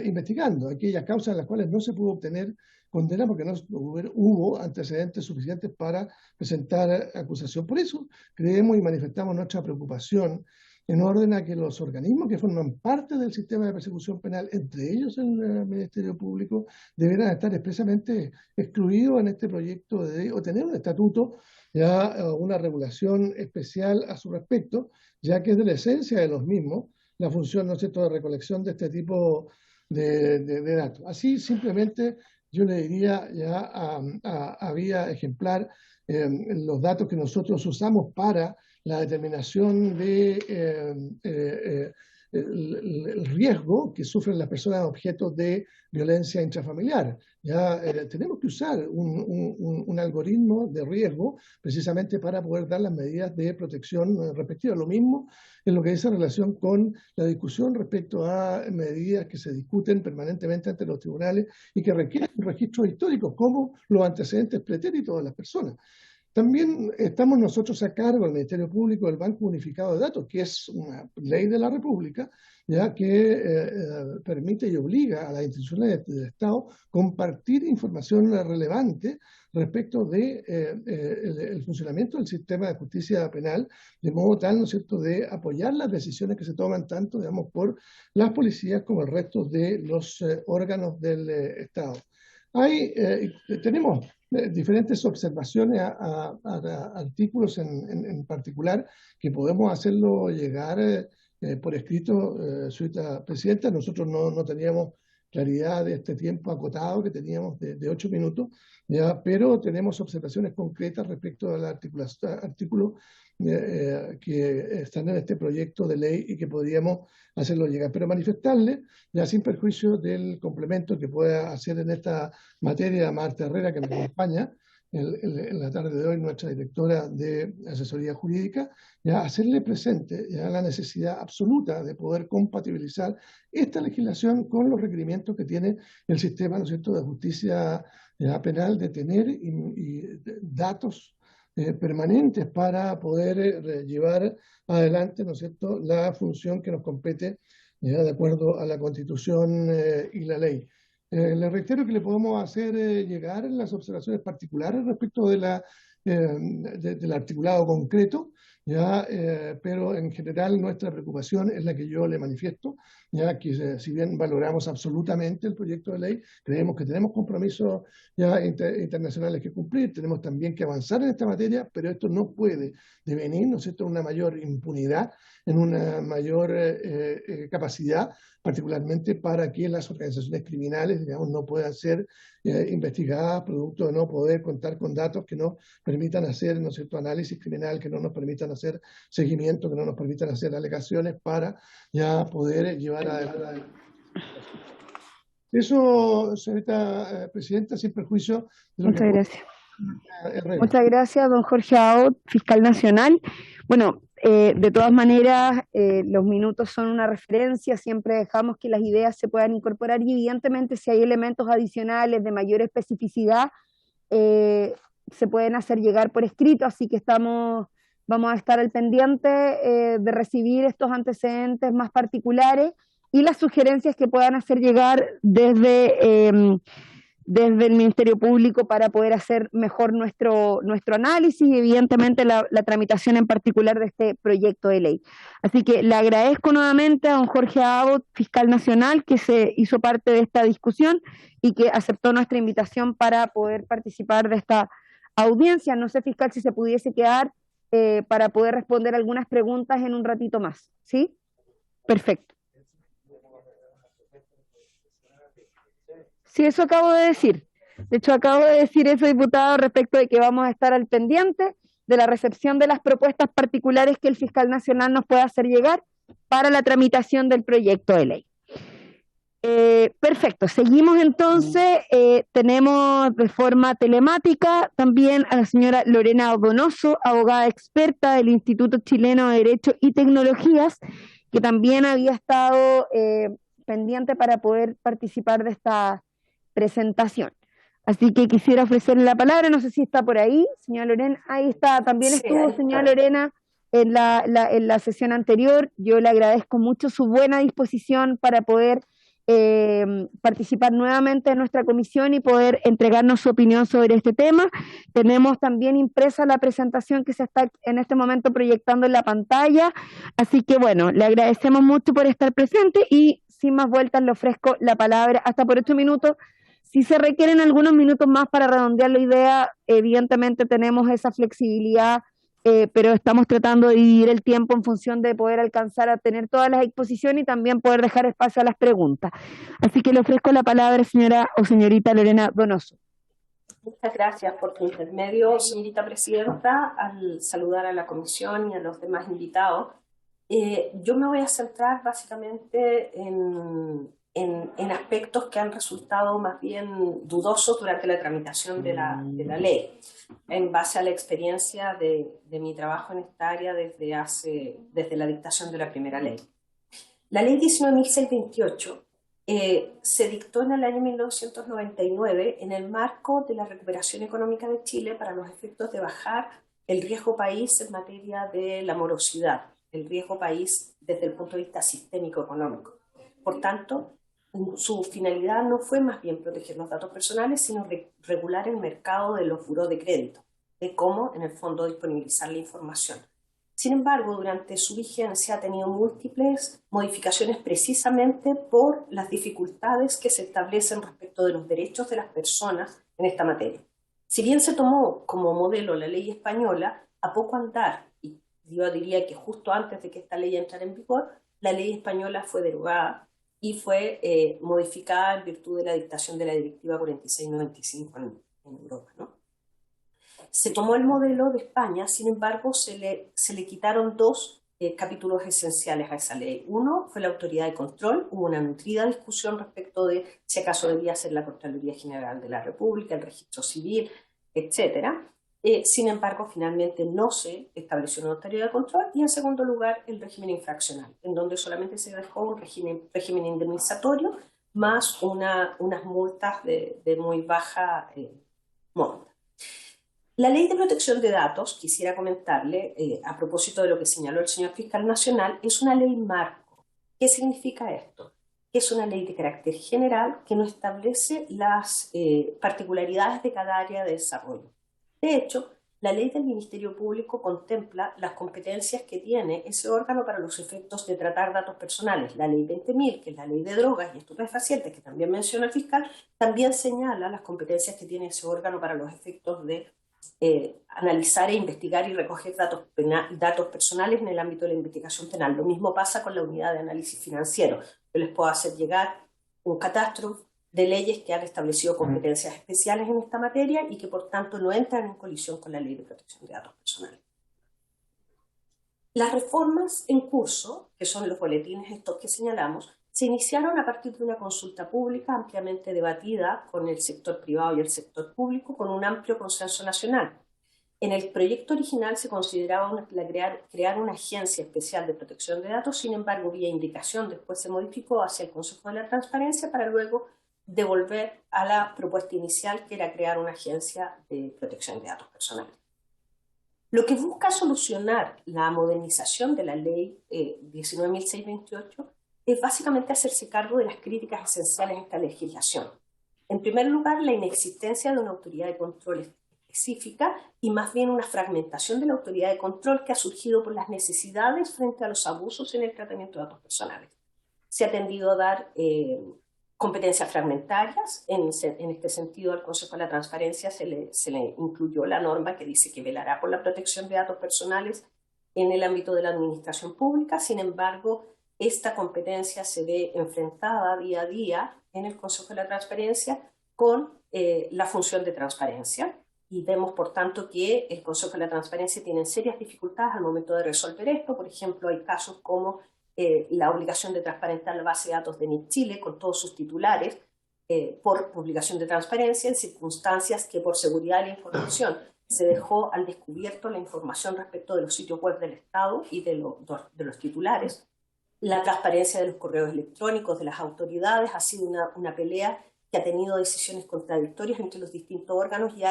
investigando, aquellas causas en las cuales no se pudo obtener condena porque no hubo antecedentes suficientes para presentar acusación. Por eso creemos y manifestamos nuestra preocupación en orden a que los organismos que forman parte del sistema de persecución penal, entre ellos el Ministerio Público, deberán estar expresamente excluidos en este proyecto de ley o tener un estatuto, ya una regulación especial a su respecto, ya que es de la esencia de los mismos la función, ¿no es cierto?, de recolección de este tipo de datos. Así simplemente yo le diría ya a vía ejemplar los datos que nosotros usamos para la determinación de el riesgo que sufren las personas objeto de violencia intrafamiliar. Ya tenemos que usar un algoritmo de riesgo precisamente para poder dar las medidas de protección respectivas. Lo mismo en lo que dice relación con la discusión respecto a medidas que se discuten permanentemente ante los tribunales y que requieren registros históricos, como los antecedentes pretéritos de las personas. También estamos nosotros a cargo del Ministerio Público del Banco Unificado de Datos, que es una ley de la República, ya que permite y obliga a las instituciones del Estado compartir información relevante respecto de el funcionamiento del sistema de justicia penal, de modo tal, ¿no es cierto?, de apoyar las decisiones que se toman tanto, digamos, por las policías como el resto de los órganos del Estado. Tenemos diferentes observaciones a artículos en particular que podemos hacerlo llegar por escrito, señora Presidenta. Nosotros no teníamos claridad de este tiempo acotado que teníamos de 8 minutos, ¿ya? Pero tenemos observaciones concretas respecto al artículo que están en este proyecto de ley y que podríamos hacerlo llegar. Pero manifestarle, ya sin perjuicio del complemento que pueda hacer en esta materia Marta Herrera, que nos acompaña en la tarde de hoy, nuestra directora de asesoría jurídica, ya hacerle presente ya la necesidad absoluta de poder compatibilizar esta legislación con los requerimientos que tiene el sistema, ¿no es cierto?, de justicia penal, de tener datos permanentes para poder llevar adelante, ¿no es cierto?, la función que nos compete ya de acuerdo a la Constitución y la ley. Le reitero que le podemos hacer llegar las observaciones particulares respecto de del articulado concreto, ya, pero en general nuestra preocupación es la que yo le manifiesto, ya que si bien valoramos absolutamente el proyecto de ley, creemos que tenemos compromisos ya internacionales que cumplir, tenemos también que avanzar en esta materia, pero esto no puede devenir, ¿no es cierto?, en una mayor impunidad, en una mayor capacidad, particularmente para que las organizaciones criminales, digamos, no puedan ser investigadas producto de no poder contar con datos que nos permitan hacer, ¿no es cierto?, análisis criminal, que no nos permitan hacer seguimiento, que no nos permitan hacer alegaciones para ya poder llevar adelante. Eso, señorita Presidenta, sin perjuicio de lo Muchas que... gracias. Muchas gracias, don Jorge Aot, fiscal nacional. Bueno, de todas maneras, los minutos son una referencia, siempre dejamos que las ideas se puedan incorporar y evidentemente si hay elementos adicionales de mayor especificidad, se pueden hacer llegar por escrito, así que vamos a estar al pendiente de recibir estos antecedentes más particulares y las sugerencias que puedan hacer llegar desde desde el Ministerio Público para poder hacer mejor nuestro análisis y evidentemente la tramitación en particular de este proyecto de ley. Así que le agradezco nuevamente a don Jorge Abbott, fiscal nacional, que se hizo parte de esta discusión y que aceptó nuestra invitación para poder participar de esta audiencia. No sé, fiscal, si se pudiese quedar para poder responder algunas preguntas en un ratito más. ¿Sí? Perfecto. Sí, eso acabo de decir. De hecho, acabo de decir eso, diputado, respecto de que vamos a estar al pendiente de la recepción de las propuestas particulares que el fiscal nacional nos pueda hacer llegar para la tramitación del proyecto de ley. Perfecto, seguimos entonces. Tenemos de forma telemática también a la señora Lorena Donoso, abogada experta del Instituto Chileno de Derecho y Tecnologías, que también había estado pendiente para poder participar de esta presentación. Así que quisiera ofrecerle la palabra, no sé si está por ahí, señora Lorena. Ahí está, también sí, estuvo señora Lorena en la sesión anterior. Yo le agradezco mucho su buena disposición para poder participar nuevamente en nuestra comisión y poder entregarnos su opinión sobre este tema. Tenemos también impresa la presentación que se está en este momento proyectando en la pantalla, así que bueno, le agradecemos mucho por estar presente y sin más vueltas le ofrezco la palabra hasta por 8 minutos. Si se requieren algunos minutos más para redondear la idea, evidentemente tenemos esa flexibilidad, pero estamos tratando de dividir el tiempo en función de poder alcanzar a tener todas las exposiciones y también poder dejar espacio a las preguntas. Así que le ofrezco la palabra, señora o señorita Lorena Donoso. Muchas gracias por tu intermedio, señorita presidenta, al saludar a la comisión y a los demás invitados. Yo me voy a centrar básicamente en aspectos que han resultado más bien dudosos durante la tramitación de la ley, en base a la experiencia de mi trabajo en esta área desde la dictación de la primera ley. La ley 19.628 se dictó en el año 1999 en el marco de la recuperación económica de Chile para los efectos de bajar el riesgo país en materia de la morosidad, el riesgo país desde el punto de vista sistémico económico. Por tanto, su finalidad no fue más bien proteger los datos personales, sino regular el mercado de los burós de crédito, de cómo, en el fondo, disponibilizar la información. Sin embargo, durante su vigencia ha tenido múltiples modificaciones precisamente por las dificultades que se establecen respecto de los derechos de las personas en esta materia. Si bien se tomó como modelo la ley española, a poco andar, y yo diría que justo antes de que esta ley entrara en vigor, la ley española fue derogada y fue modificada en virtud de la dictación de la Directiva 4695 en Europa, ¿no? Se tomó el modelo de España, sin embargo, se le quitaron dos capítulos esenciales a esa ley. Uno fue la autoridad de control. Hubo una nutrida discusión respecto de si acaso debía ser la Contraloría General de la República, el Registro Civil, etc. Sin embargo, finalmente no se estableció una autoridad de control, y en segundo lugar el régimen infraccional, en donde solamente se dejó un régimen indemnizatorio más unas multas de muy baja monta. La Ley de Protección de Datos, quisiera comentarle, a propósito de lo que señaló el señor fiscal nacional, es una ley marco. ¿Qué significa esto? Es una ley de carácter general que no establece las particularidades de cada área de desarrollo. De hecho, la ley del Ministerio Público contempla las competencias que tiene ese órgano para los efectos de tratar datos personales. La ley 20.000, que es la ley de drogas y estupefacientes, que también menciona el fiscal, también señala las competencias que tiene ese órgano para los efectos de analizar e investigar y recoger datos personales en el ámbito de la investigación penal. Lo mismo pasa con la unidad de análisis financiero. Yo les puedo hacer llegar un catastro de leyes que han establecido competencias especiales en esta materia y que por tanto no entran en colisión con la Ley de Protección de Datos Personales. Las reformas en curso, que son los boletines estos que señalamos, se iniciaron a partir de una consulta pública ampliamente debatida con el sector privado y el sector público, con un amplio consenso nacional. En el proyecto original se consideraba crear una agencia especial de protección de datos, sin embargo, vía indicación, después se modificó hacia el Consejo de la Transparencia para luego devolver a la propuesta inicial, que era crear una agencia de protección de datos personales. Lo que busca solucionar la modernización de la ley 19.628 es básicamente hacerse cargo de las críticas esenciales a esta legislación. En primer lugar, la inexistencia de una autoridad de control específica y más bien una fragmentación de la autoridad de control que ha surgido por las necesidades frente a los abusos en el tratamiento de datos personales. Se ha tendido a dar competencias fragmentarias. En este sentido, al Consejo de la Transparencia se le incluyó la norma que dice que velará por la protección de datos personales en el ámbito de la administración pública. Sin embargo, esta competencia se ve enfrentada día a día en el Consejo de la Transparencia con la función de transparencia. Y vemos, por tanto, que el Consejo de la Transparencia tiene serias dificultades al momento de resolver esto. Por ejemplo, hay casos como la obligación de transparentar la base de datos de NIC Chile con todos sus titulares por obligación de transparencia en circunstancias que por seguridad de la información se dejó al descubierto la información respecto de los sitios web del Estado y de los titulares. La transparencia de los correos electrónicos de las autoridades ha sido una pelea que ha tenido decisiones contradictorias entre los distintos órganos y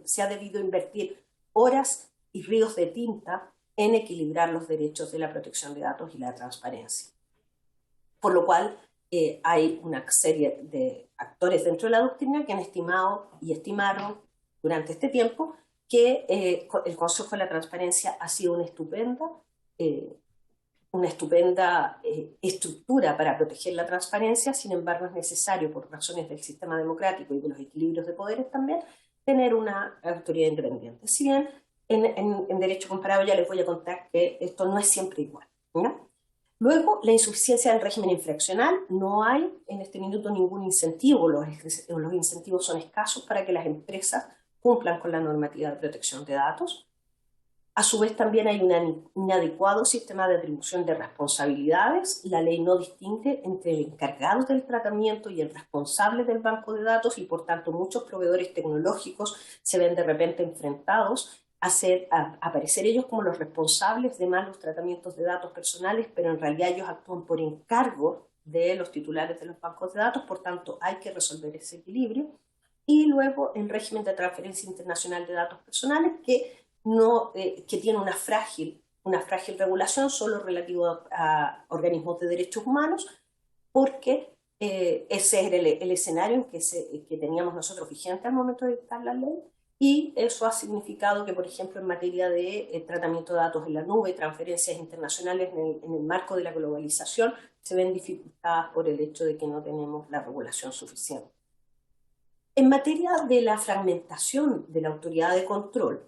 se ha debido invertir horas y ríos de tinta en equilibrar los derechos de la protección de datos y la transparencia. Por lo cual hay una serie de actores dentro de la doctrina que han estimado y estimaron durante este tiempo que el Consejo de la Transparencia ha sido una estupenda estructura para proteger la transparencia. Sin embargo, es necesario, por razones del sistema democrático y de los equilibrios de poderes también, tener una autoridad independiente. Si bien en derecho comparado ya les voy a contar que esto no es siempre igual, ¿no? Luego, la insuficiencia del régimen infraccional. No hay en este minuto ningún incentivo, los incentivos son escasos para que las empresas cumplan con la normativa de protección de datos. A su vez, también hay un inadecuado sistema de atribución de responsabilidades. La ley no distingue entre el encargado del tratamiento y el responsable del banco de datos y, por tanto, muchos proveedores tecnológicos se ven de repente enfrentados a aparecer ellos como los responsables de malos tratamientos de datos personales, pero en realidad ellos actúan por encargo de los titulares de los bancos de datos. Por tanto, hay que resolver ese equilibrio. Y luego, el régimen de transferencia internacional de datos personales, que tiene una frágil regulación solo relativo a organismos de derechos humanos, porque ese era el escenario en que teníamos nosotros vigente al momento de dictar la ley, y eso ha significado que, por ejemplo, en materia de tratamiento de datos en la nube, transferencias internacionales en el marco de la globalización, se ven dificultadas por el hecho de que no tenemos la regulación suficiente. En materia de la fragmentación de la autoridad de control,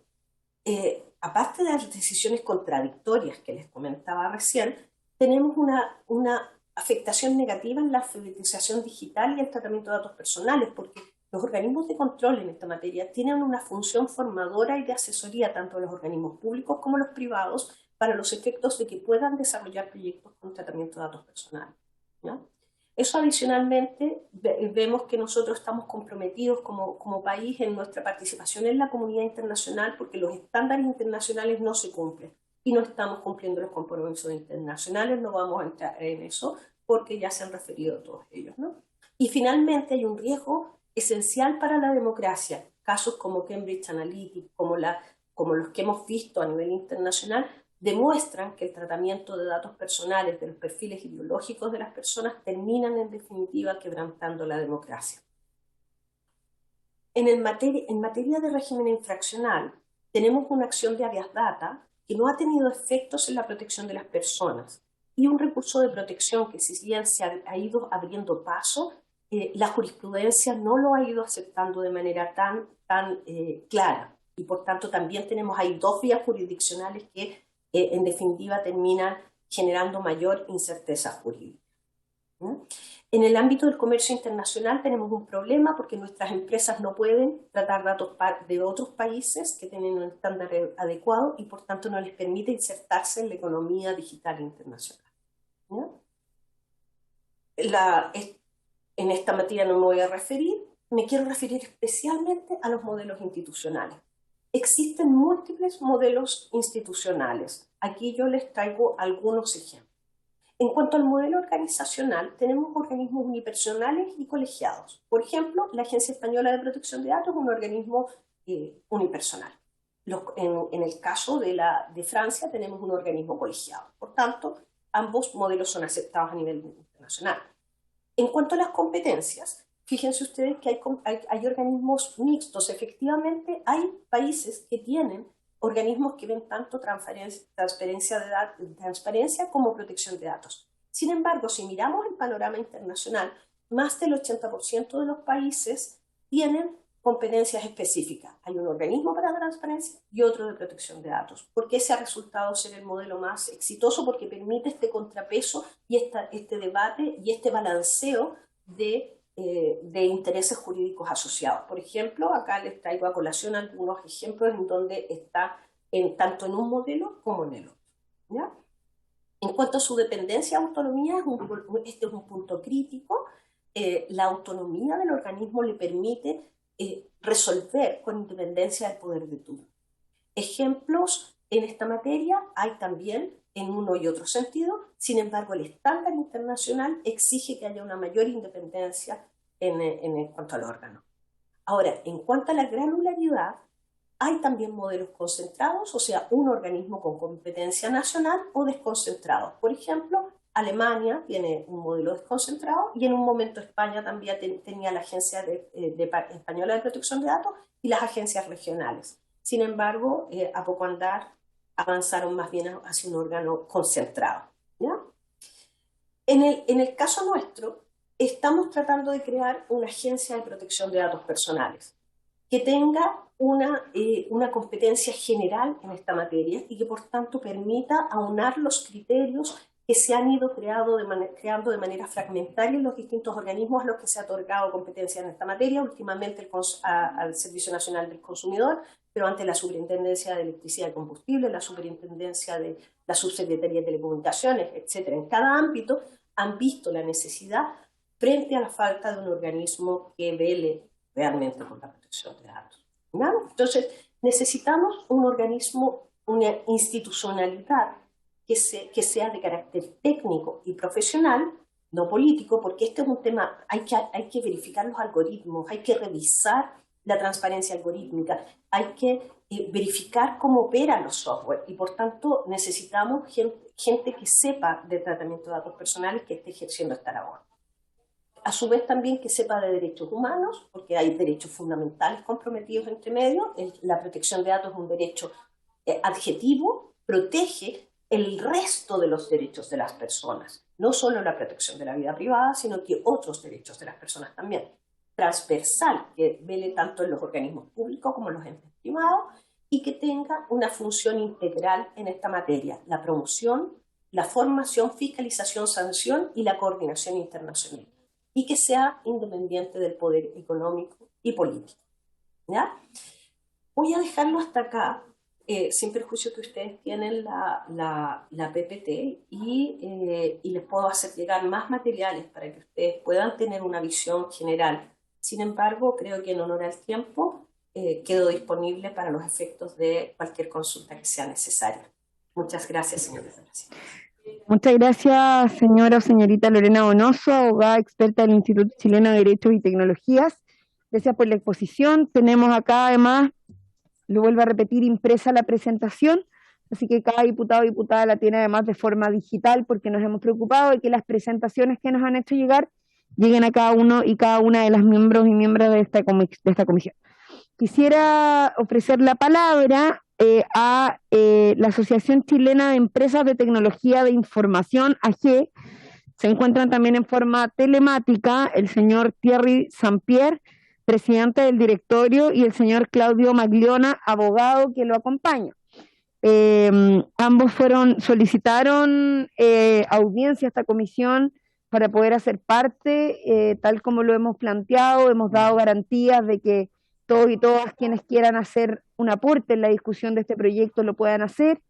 aparte de las decisiones contradictorias que les comentaba recién, tenemos una afectación negativa en la alfabetización digital y el tratamiento de datos personales, porque los organismos de control en esta materia tienen una función formadora y de asesoría tanto de los organismos públicos como los privados para los efectos de que puedan desarrollar proyectos con tratamiento de datos personales, ¿no? Eso adicionalmente vemos que nosotros estamos comprometidos como país en nuestra participación en la comunidad internacional porque los estándares internacionales no se cumplen y no estamos cumpliendo los compromisos internacionales. No vamos a entrar en eso porque ya se han referido todos ellos, ¿no? Y finalmente hay un riesgo esencial para la democracia. Casos como Cambridge Analytica, como los que hemos visto a nivel internacional, demuestran que el tratamiento de datos personales, de los perfiles ideológicos de las personas, terminan en definitiva quebrantando la democracia. En materia de régimen infraccional, tenemos una acción de habeas data que no ha tenido efectos en la protección de las personas y un recurso de protección que, si bien se ha ido abriendo paso, la jurisprudencia no lo ha ido aceptando de manera tan clara, y por tanto también tenemos ahí dos vías jurisdiccionales que en definitiva terminan generando mayor incerteza jurídica. ¿No? En el ámbito del comercio internacional tenemos un problema porque nuestras empresas no pueden tratar datos de otros países que tienen un estándar adecuado y por tanto no les permite insertarse en la economía digital internacional. ¿No? En esta materia no me voy a referir, me quiero referir especialmente a los modelos institucionales. Existen múltiples modelos institucionales. Aquí yo les traigo algunos ejemplos. En cuanto al modelo organizacional, tenemos organismos unipersonales y colegiados. Por ejemplo, la Agencia Española de Protección de Datos es un organismo unipersonal. En el caso de Francia tenemos un organismo colegiado. Por tanto, ambos modelos son aceptados a nivel internacional. En cuanto a las competencias, fíjense ustedes que hay organismos mixtos. Efectivamente, hay países que tienen organismos que ven tanto transparencia como protección de datos. Sin embargo, si miramos el panorama internacional, más del 80% de los países tienen competencias específicas. Hay un organismo para transparencia y otro de protección de datos, porque ese ha resultado ser el modelo más exitoso, porque permite este contrapeso y este debate y este balanceo de intereses jurídicos asociados. Por ejemplo, acá les traigo a colación algunos ejemplos en donde está tanto en un modelo como en el otro, ¿ya? En cuanto a su dependencia y autonomía, este es un punto crítico. La autonomía del organismo le permite resolver con independencia del poder de turno. Ejemplos en esta materia hay también en uno y otro sentido. Sin embargo, el estándar internacional exige que haya una mayor independencia en cuanto al órgano. Ahora, en cuanto a la granularidad, hay también modelos concentrados, o sea, un organismo con competencia nacional o desconcentrado. Por ejemplo, Alemania tiene un modelo desconcentrado y en un momento España también tenía la Agencia Española de Protección de Datos y las agencias regionales. Sin embargo, a poco andar avanzaron más bien hacia un órgano concentrado, ¿ya? En el caso nuestro, estamos tratando de crear una agencia de protección de datos personales que tenga una competencia general en esta materia y que por tanto permita aunar los criterios que se han ido creando de manera fragmentaria en los distintos organismos a los que se ha otorgado competencia en esta materia, últimamente al Servicio Nacional del Consumidor, pero ante la Superintendencia de Electricidad y Combustible, la Superintendencia de la Subsecretaría de Telecomunicaciones, etc. En cada ámbito han visto la necesidad frente a la falta de un organismo que vele realmente por la protección de datos, ¿no? Entonces, necesitamos un organismo, una institucionalidad que sea de carácter técnico y profesional, no político, porque este es un tema, hay que verificar los algoritmos, hay que revisar la transparencia algorítmica, hay que verificar cómo operan los software y por tanto necesitamos gente que sepa de tratamiento de datos personales que esté ejerciendo esta labor. A su vez también que sepa de derechos humanos, porque hay derechos fundamentales comprometidos entre medio. La protección de datos es un derecho adjetivo, protege el resto de los derechos de las personas, no solo la protección de la vida privada, sino que otros derechos de las personas también. Transversal, que vele tanto en los organismos públicos como en los entes privados, y que tenga una función integral en esta materia: la promoción, la formación, fiscalización, sanción y la coordinación internacional, y que sea independiente del poder económico y político, ¿ya? Voy a dejarlo hasta acá, sin perjuicio que ustedes tienen la PPT y les puedo hacer llegar más materiales para que ustedes puedan tener una visión general. Sin embargo, creo que en honor al tiempo quedo disponible para los efectos de cualquier consulta que sea necesaria. Muchas gracias, señor presidente. Muchas gracias, señora o señorita Lorena Donoso, abogada experta del Instituto Chileno de Derechos y Tecnologías. Gracias por la exposición. Tenemos acá, además, lo vuelvo a repetir, impresa la presentación, así que cada diputado o diputada la tiene además de forma digital, porque nos hemos preocupado de que las presentaciones que nos han hecho llegar lleguen a cada uno y cada una de las miembros y miembros de esta comisión. Quisiera ofrecer la palabra a la Asociación Chilena de Empresas de Tecnología de Información, AG. Se encuentran también en forma telemática el señor Thierry Saint-Pierre, presidente del directorio, y el señor Claudio Magliona, abogado, que lo acompaña. Ambos solicitaron audiencia a esta comisión para poder hacer parte, tal como lo hemos planteado. Hemos dado garantías de que todos y todas quienes quieran hacer un aporte en la discusión de este proyecto lo puedan hacer.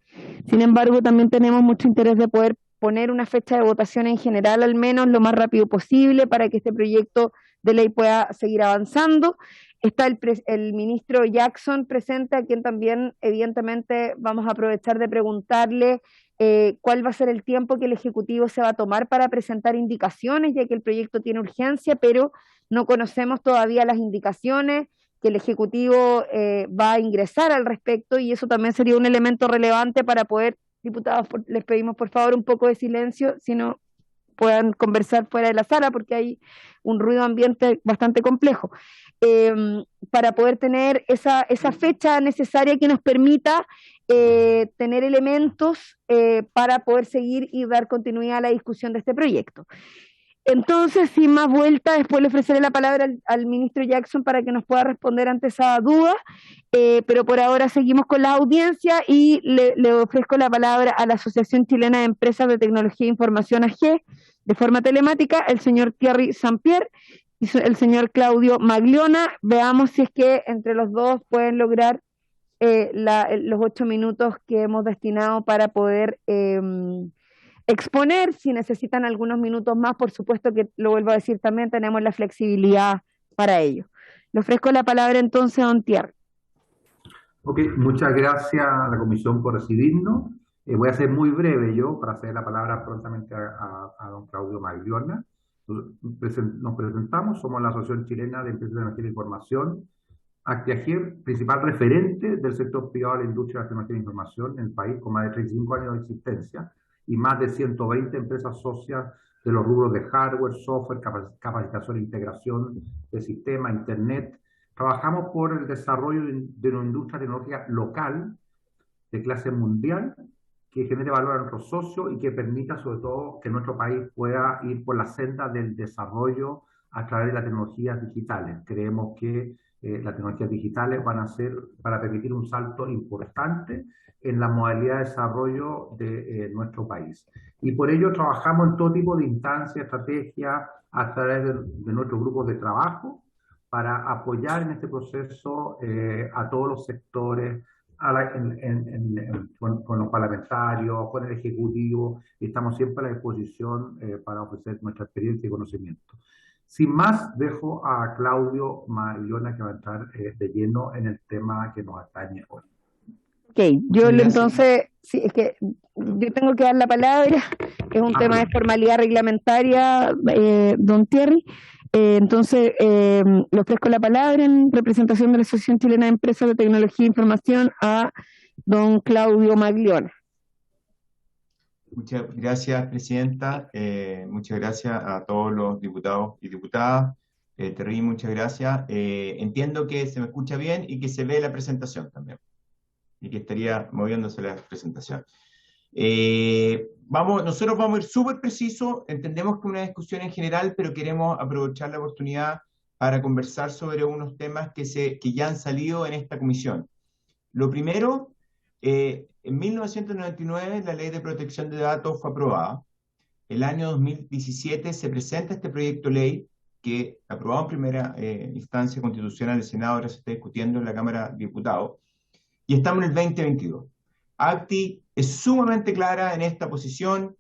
Sin embargo, también tenemos mucho interés de poder poner una fecha de votación en general, al menos lo más rápido posible, para que este proyecto de ley pueda seguir avanzando. Está el ministro Jackson presente, a quien también evidentemente vamos a aprovechar de preguntarle cuál va a ser el tiempo que el Ejecutivo se va a tomar para presentar indicaciones, ya que el proyecto tiene urgencia, pero no conocemos todavía las indicaciones que el Ejecutivo va a ingresar al respecto, y eso también sería un elemento relevante para poder, diputados, les pedimos por favor un poco de silencio, si no puedan conversar fuera de la sala porque hay un ruido ambiente bastante complejo, para poder tener esa fecha necesaria que nos permita tener elementos para poder seguir y dar continuidad a la discusión de este proyecto. Entonces, sin más vuelta, después le ofreceré la palabra al ministro Jackson para que nos pueda responder ante esa duda, pero por ahora seguimos con la audiencia y le ofrezco la palabra a la Asociación Chilena de Empresas de Tecnología e Información AG, de forma telemática, el señor Thierry Saint-Pierre y el señor Claudio Magliona. Veamos si es que entre los dos pueden lograr los 8 minutos que hemos destinado para poder exponer. Si necesitan algunos minutos más, por supuesto que lo vuelvo a decir, también tenemos la flexibilidad para ello. Le ofrezco la palabra entonces a don Thierry. Ok, muchas gracias a la comisión por recibirnos. Voy a ser muy breve yo para ceder la palabra prontamente a don Claudio Magliona. Nos presentamos, somos la Asociación Chilena de Empresas de Tecnología de Información, ACTIAGIR, principal referente del sector privado de la industria de la tecnología de información en el país, con más de 35 años de existencia y más de 120 empresas socias de los rubros de hardware, software, capacitación e integración de sistemas, internet. Trabajamos por el desarrollo de una industria tecnológica local de clase mundial que genere valor a nuestros socios y que permita sobre todo que nuestro país pueda ir por la senda del desarrollo a través de las tecnologías digitales. Creemos que las tecnologías digitales van a permitir un salto importante en la modalidad de desarrollo de nuestro país. Y por ello trabajamos en todo tipo de instancias, estrategias, a través de nuestros grupos de trabajo, para apoyar en este proceso a todos los sectores, con los parlamentarios, con el Ejecutivo, y estamos siempre a la disposición para ofrecer nuestra experiencia y conocimiento. Sin más, dejo a Claudio Magliona que va a entrar de lleno en el tema que nos atañe hoy. Ok, yo entonces, sí, es que yo tengo que dar la palabra, es un tema de formalidad reglamentaria, don Thierry. Entonces, le ofrezco la palabra en representación de la Asociación Chilena de Empresas de Tecnología e Información a don Claudio Magliona. Muchas gracias, presidenta. Muchas gracias a todos los diputados y diputadas. Terry, muchas gracias. Entiendo que se me escucha bien y que se ve la presentación también. Y que estaría moviéndose la presentación. Nosotros vamos a ir súper precisos. Entendemos que una discusión en general, pero queremos aprovechar la oportunidad para conversar sobre unos temas que ya han salido en esta comisión. Lo primero, en 1999 la Ley de Protección de Datos fue aprobada. El año 2017 se presenta este proyecto de ley que, aprobado en primera instancia constitucional del Senado, ahora se está discutiendo en la Cámara de Diputados, y estamos en el 2022. ACTI es sumamente clara en esta posición.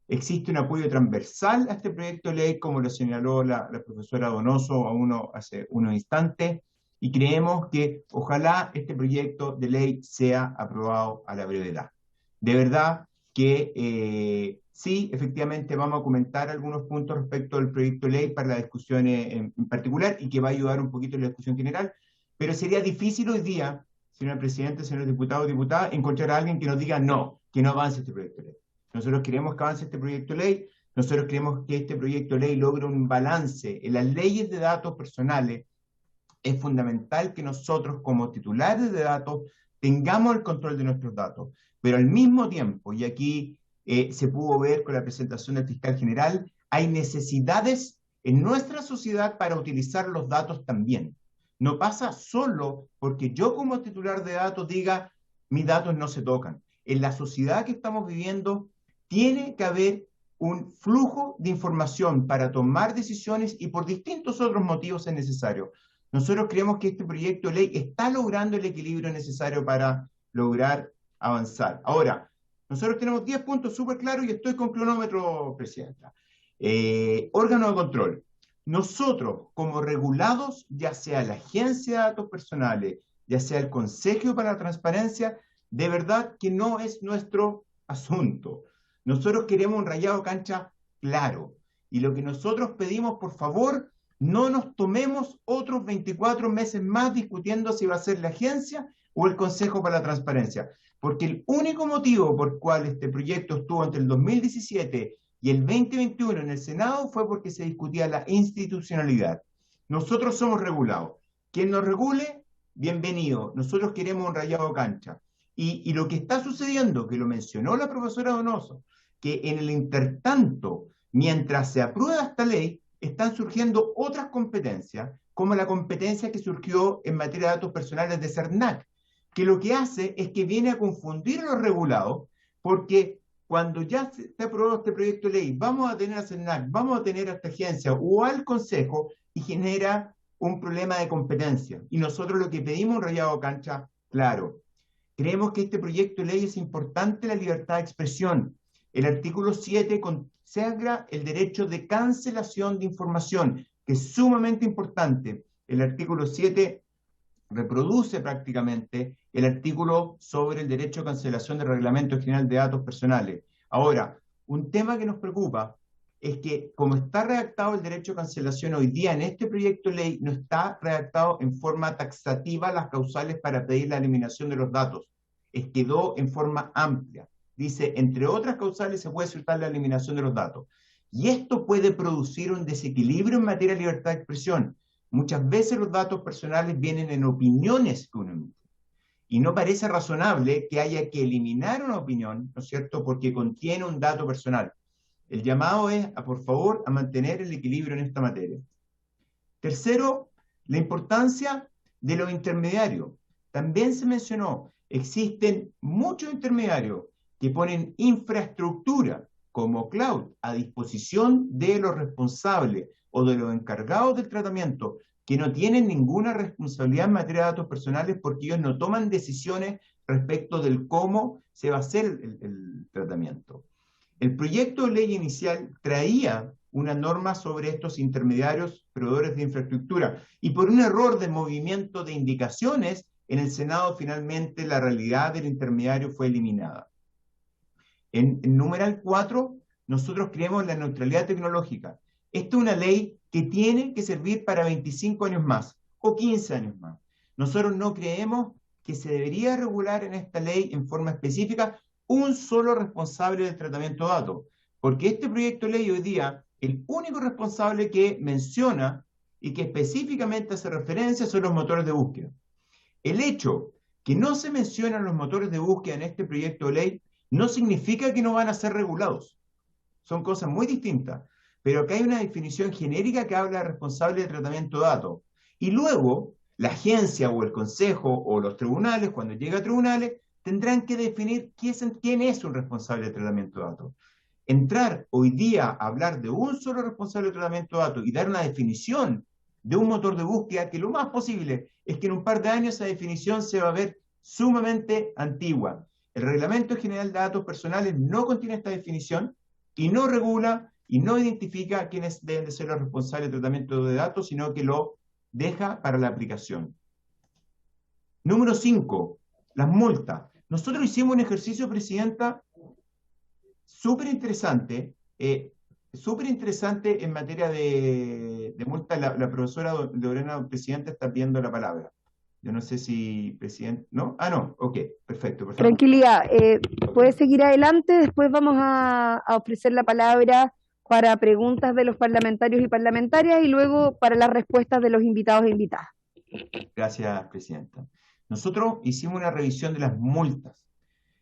Existe un apoyo transversal a este proyecto de ley, como lo señaló la profesora Donoso hace unos instantes, y creemos que ojalá este proyecto de ley sea aprobado a la brevedad. De verdad que sí, efectivamente vamos a comentar algunos puntos respecto al proyecto de ley para la discusión en particular, y que va a ayudar un poquito en la discusión general, pero sería difícil hoy día, señor presidente, señores diputados y diputadas, encontrar a alguien que nos diga no, que no avance este proyecto de ley. Nosotros queremos que avance este proyecto de ley, nosotros queremos que este proyecto de ley logre un balance en las leyes de datos personales. Es fundamental que nosotros, como titulares de datos, tengamos el control de nuestros datos, pero al mismo tiempo, y aquí se pudo ver con la presentación del fiscal general, hay necesidades en nuestra sociedad para utilizar los datos también. No pasa solo porque yo como titular de datos diga, mis datos no se tocan. En la sociedad que estamos viviendo tiene que haber un flujo de información para tomar decisiones y por distintos otros motivos es necesario. Nosotros creemos que este proyecto de ley está logrando el equilibrio necesario para lograr avanzar. Ahora, nosotros tenemos 10 puntos súper claros y estoy con cronómetro, presidenta. Órgano de control. Nosotros, como regulados, ya sea la Agencia de Datos Personales, ya sea el Consejo para la Transparencia, de verdad que no es nuestro asunto. Nosotros queremos un rayado cancha claro. Y lo que nosotros pedimos, por favor, no nos tomemos otros 24 meses más discutiendo si va a ser la agencia o el Consejo para la Transparencia. Porque el único motivo por el cual este proyecto estuvo entre el 2017 y el 2021 en el Senado fue porque se discutía la institucionalidad. Nosotros somos regulados. Quien nos regule, bienvenido. Nosotros queremos un rayado cancha. Y lo que está sucediendo, que lo mencionó la profesora Donoso, que en el intertanto, mientras se aprueba esta ley, están surgiendo otras competencias, como la competencia que surgió en materia de datos personales de CERNAC, que lo que hace es que viene a confundir a los regulados, porque cuando ya se está aprobado este proyecto de ley, vamos a tener a CERNAC, vamos a tener a esta agencia o al Consejo, y genera un problema de competencia. Y nosotros lo que pedimos un rayado cancha claro. Creemos que este proyecto de ley es importante la libertad de expresión. El artículo 7 consagra el derecho de cancelación de información, que es sumamente importante. El artículo 7 reproduce prácticamente el artículo sobre el derecho de cancelación del Reglamento General de Datos Personales. Ahora, un tema que nos preocupa es que, como está redactado el derecho de cancelación hoy día en este proyecto de ley, no está redactado en forma taxativa las causales para pedir la eliminación de los datos. Quedó en forma amplia. Dice, entre otras causales se puede solicitar la eliminación de los datos. Y esto puede producir un desequilibrio en materia de libertad de expresión. Muchas veces los datos personales vienen en opiniones que uno emite. Y no parece razonable que haya que eliminar una opinión, ¿no es cierto?, porque contiene un dato personal. El llamado es, por favor, a mantener el equilibrio en esta materia. Tercero, la importancia de los intermediarios. También se mencionó, existen muchos intermediarios que ponen infraestructura como cloud a disposición de los responsables o de los encargados del tratamiento, que no tienen ninguna responsabilidad en materia de datos personales porque ellos no toman decisiones respecto del cómo se va a hacer el tratamiento. El proyecto de ley inicial traía una norma sobre estos intermediarios proveedores de infraestructura y por un error de movimiento de indicaciones, en el Senado finalmente la realidad del intermediario fue eliminada. En numeral 4, nosotros creemos la neutralidad tecnológica. Esta es una ley que tiene que servir para 25 años más o 15 años más. Nosotros no creemos que se debería regular en esta ley en forma específica un solo responsable del tratamiento de datos, porque este proyecto de ley hoy día, el único responsable que menciona y que específicamente hace referencia son los motores de búsqueda. El hecho que no se mencionan los motores de búsqueda en este proyecto de ley no significa que no van a ser regulados. Son cosas muy distintas, pero acá hay una definición genérica que habla de responsable de tratamiento de datos. Y luego, la agencia o el consejo o los tribunales, cuando llega a tribunales, tendrán que definir quién es un responsable de tratamiento de datos. Entrar hoy día a hablar de un solo responsable de tratamiento de datos y dar una definición de un motor de búsqueda, que lo más posible es que en un par de años esa definición se va a ver sumamente antigua. El Reglamento General de Datos Personales no contiene esta definición y no regula y no identifica quiénes deben de ser los responsables de tratamiento de datos, sino que lo deja para la aplicación. Número 5, las multas. Nosotros hicimos un ejercicio, Presidenta, súper interesante en materia de multa. La profesora Lorena, Presidenta, está pidiendo la palabra. Yo no sé si, Presidente, ¿no? Ah, no, ok, perfecto. Tranquilidad, puede seguir adelante, después vamos a ofrecer la palabra para preguntas de los parlamentarios y parlamentarias y luego para las respuestas de los invitados e invitadas. Gracias, Presidenta. Nosotros hicimos una revisión de las multas.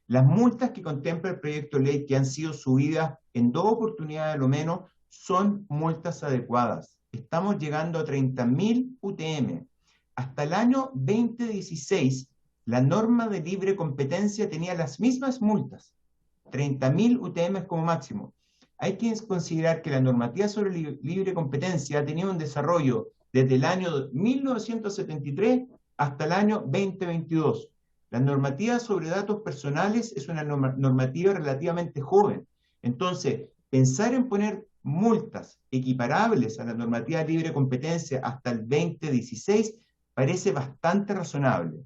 Las multas que contempla el proyecto de ley, que han sido subidas en 2 oportunidades a lo menos, son multas adecuadas. Estamos llegando a 30.000 UTM. Hasta el año 2016, la norma de libre competencia tenía las mismas multas, 30.000 UTM como máximo. Hay que considerar que la normativa sobre libre competencia ha tenido un desarrollo desde el año 1973 hasta el año 2022. La normativa sobre datos personales es una normativa relativamente joven. Entonces, pensar en poner multas equiparables a la normativa de libre competencia hasta el 2016 parece bastante razonable.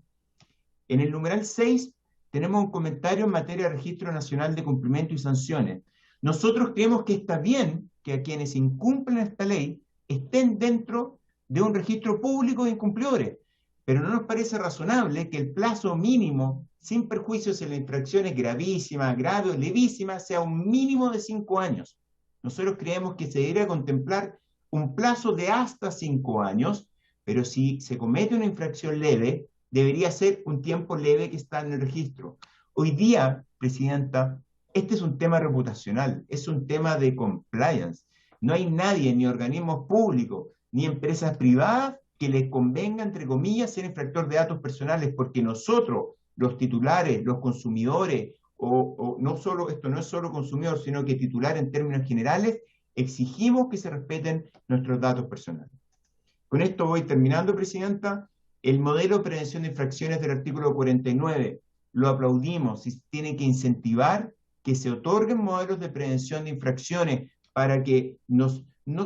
En el numeral 6 tenemos un comentario en materia de Registro Nacional de Cumplimiento y Sanciones. Nosotros creemos que está bien que a quienes incumplen esta ley estén dentro de un registro público de incumplidores, pero no nos parece razonable que el plazo mínimo, sin perjuicios en las infracciones gravísimas, graves o levísimas, sea un mínimo de 5 años. Nosotros creemos que se debería contemplar un plazo de hasta 5 años, pero si se comete una infracción leve, debería ser un tiempo leve que está en el registro. Hoy día, Presidenta, este es un tema reputacional, es un tema de compliance. No hay nadie, ni organismos públicos, ni empresas privadas, que les convenga, entre comillas, ser infractor de datos personales, porque nosotros, los titulares, los consumidores, o no solo, esto no es solo consumidor, sino que titular en términos generales, exigimos que se respeten nuestros datos personales. Con esto voy terminando, Presidenta. El modelo de prevención de infracciones del artículo 49 lo aplaudimos, y tiene que incentivar que se otorguen modelos de prevención de infracciones para que no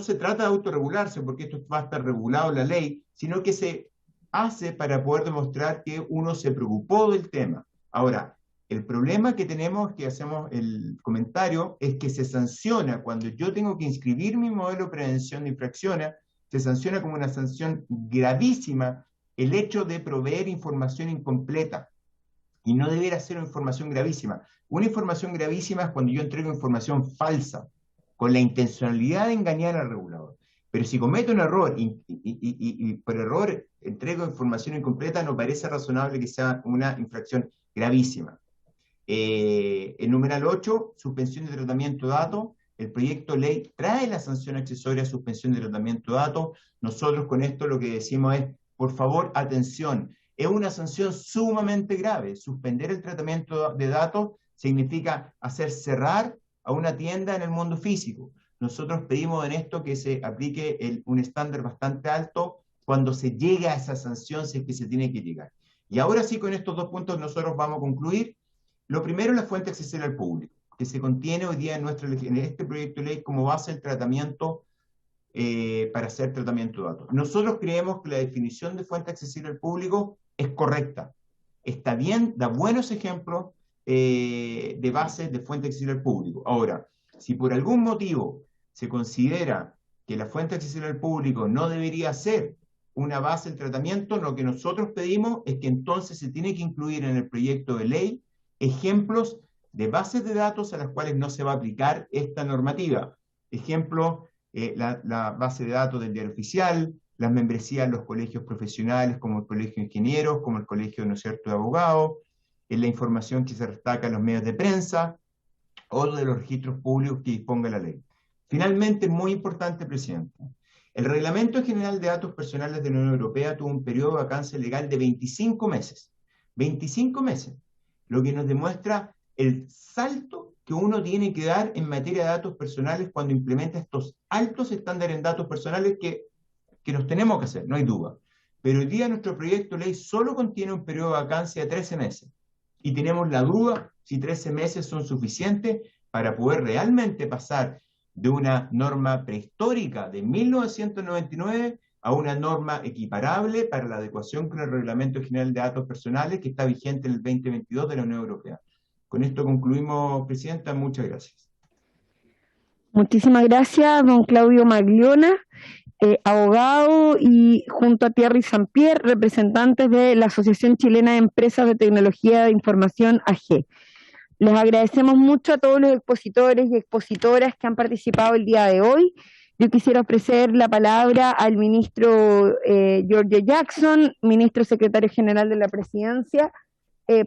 se trata de autorregularse, porque esto va a estar regulado en la ley, sino que se hace para poder demostrar que uno se preocupó del tema. Ahora, el problema que tenemos, que hacemos el comentario, es que se sanciona cuando yo tengo que inscribir mi modelo de prevención de infracciones, se sanciona como una sanción gravísima el hecho de proveer información incompleta. Y no debería ser una información gravísima. Una información gravísima es cuando yo entrego información falsa, con la intencionalidad de engañar al regulador. Pero si cometo un error y por error entrego información incompleta, no parece razonable que sea una infracción gravísima. El numeral 8, suspensión de tratamiento de datos. El proyecto de ley trae la sanción accesoria a suspensión de tratamiento de datos. Nosotros con esto lo que decimos es, por favor, atención, es una sanción sumamente grave. Suspender el tratamiento de datos significa hacer cerrar a una tienda en el mundo físico. Nosotros pedimos en esto que se aplique un estándar bastante alto cuando se llega a esa sanción, si es que se tiene que llegar. Y ahora sí, con estos 2 puntos nosotros vamos a concluir. Lo primero es la fuente accesible al público, que se contiene hoy día en este proyecto de ley como base el tratamiento para hacer tratamiento de datos. Nosotros creemos que la definición de fuente accesible al público es correcta. Está bien, da buenos ejemplos de bases de fuente accesible al público. Ahora, si por algún motivo se considera que la fuente accesible al público no debería ser una base del tratamiento, lo que nosotros pedimos es que entonces se tiene que incluir en el proyecto de ley ejemplos de bases de datos a las cuales no se va a aplicar esta normativa. Ejemplo, la base de datos del Diario Oficial, las membresías en los colegios profesionales como el Colegio de Ingenieros, como el Colegio, ¿no es cierto?, de Abogados, la información que se destaca en los medios de prensa o de los registros públicos que disponga la ley. Finalmente, muy importante, Presidente, el Reglamento General de Datos Personales de la Unión Europea tuvo un periodo de vacancia legal de 25 meses. 25 meses, lo que nos demuestra el salto que uno tiene que dar en materia de datos personales cuando implementa estos altos estándares en datos personales que nos tenemos que hacer, no hay duda. Pero hoy día nuestro proyecto de ley solo contiene un periodo de vacancia de 13 meses. Y tenemos la duda si 13 meses son suficientes para poder realmente pasar de una norma prehistórica de 1999 a una norma equiparable para la adecuación con el Reglamento General de Datos Personales que está vigente en el 2022 de la Unión Europea. Con esto concluimos, Presidenta. Muchas gracias. Muchísimas gracias, don Claudio Magliona, abogado, y junto a Thierry Saint-Pierre, representantes de la Asociación Chilena de Empresas de Tecnología de Información, AG. Les agradecemos mucho a todos los expositores y expositoras que han participado el día de hoy. Yo quisiera ofrecer la palabra al ministro Giorgio Jackson, ministro secretario general de la Presidencia,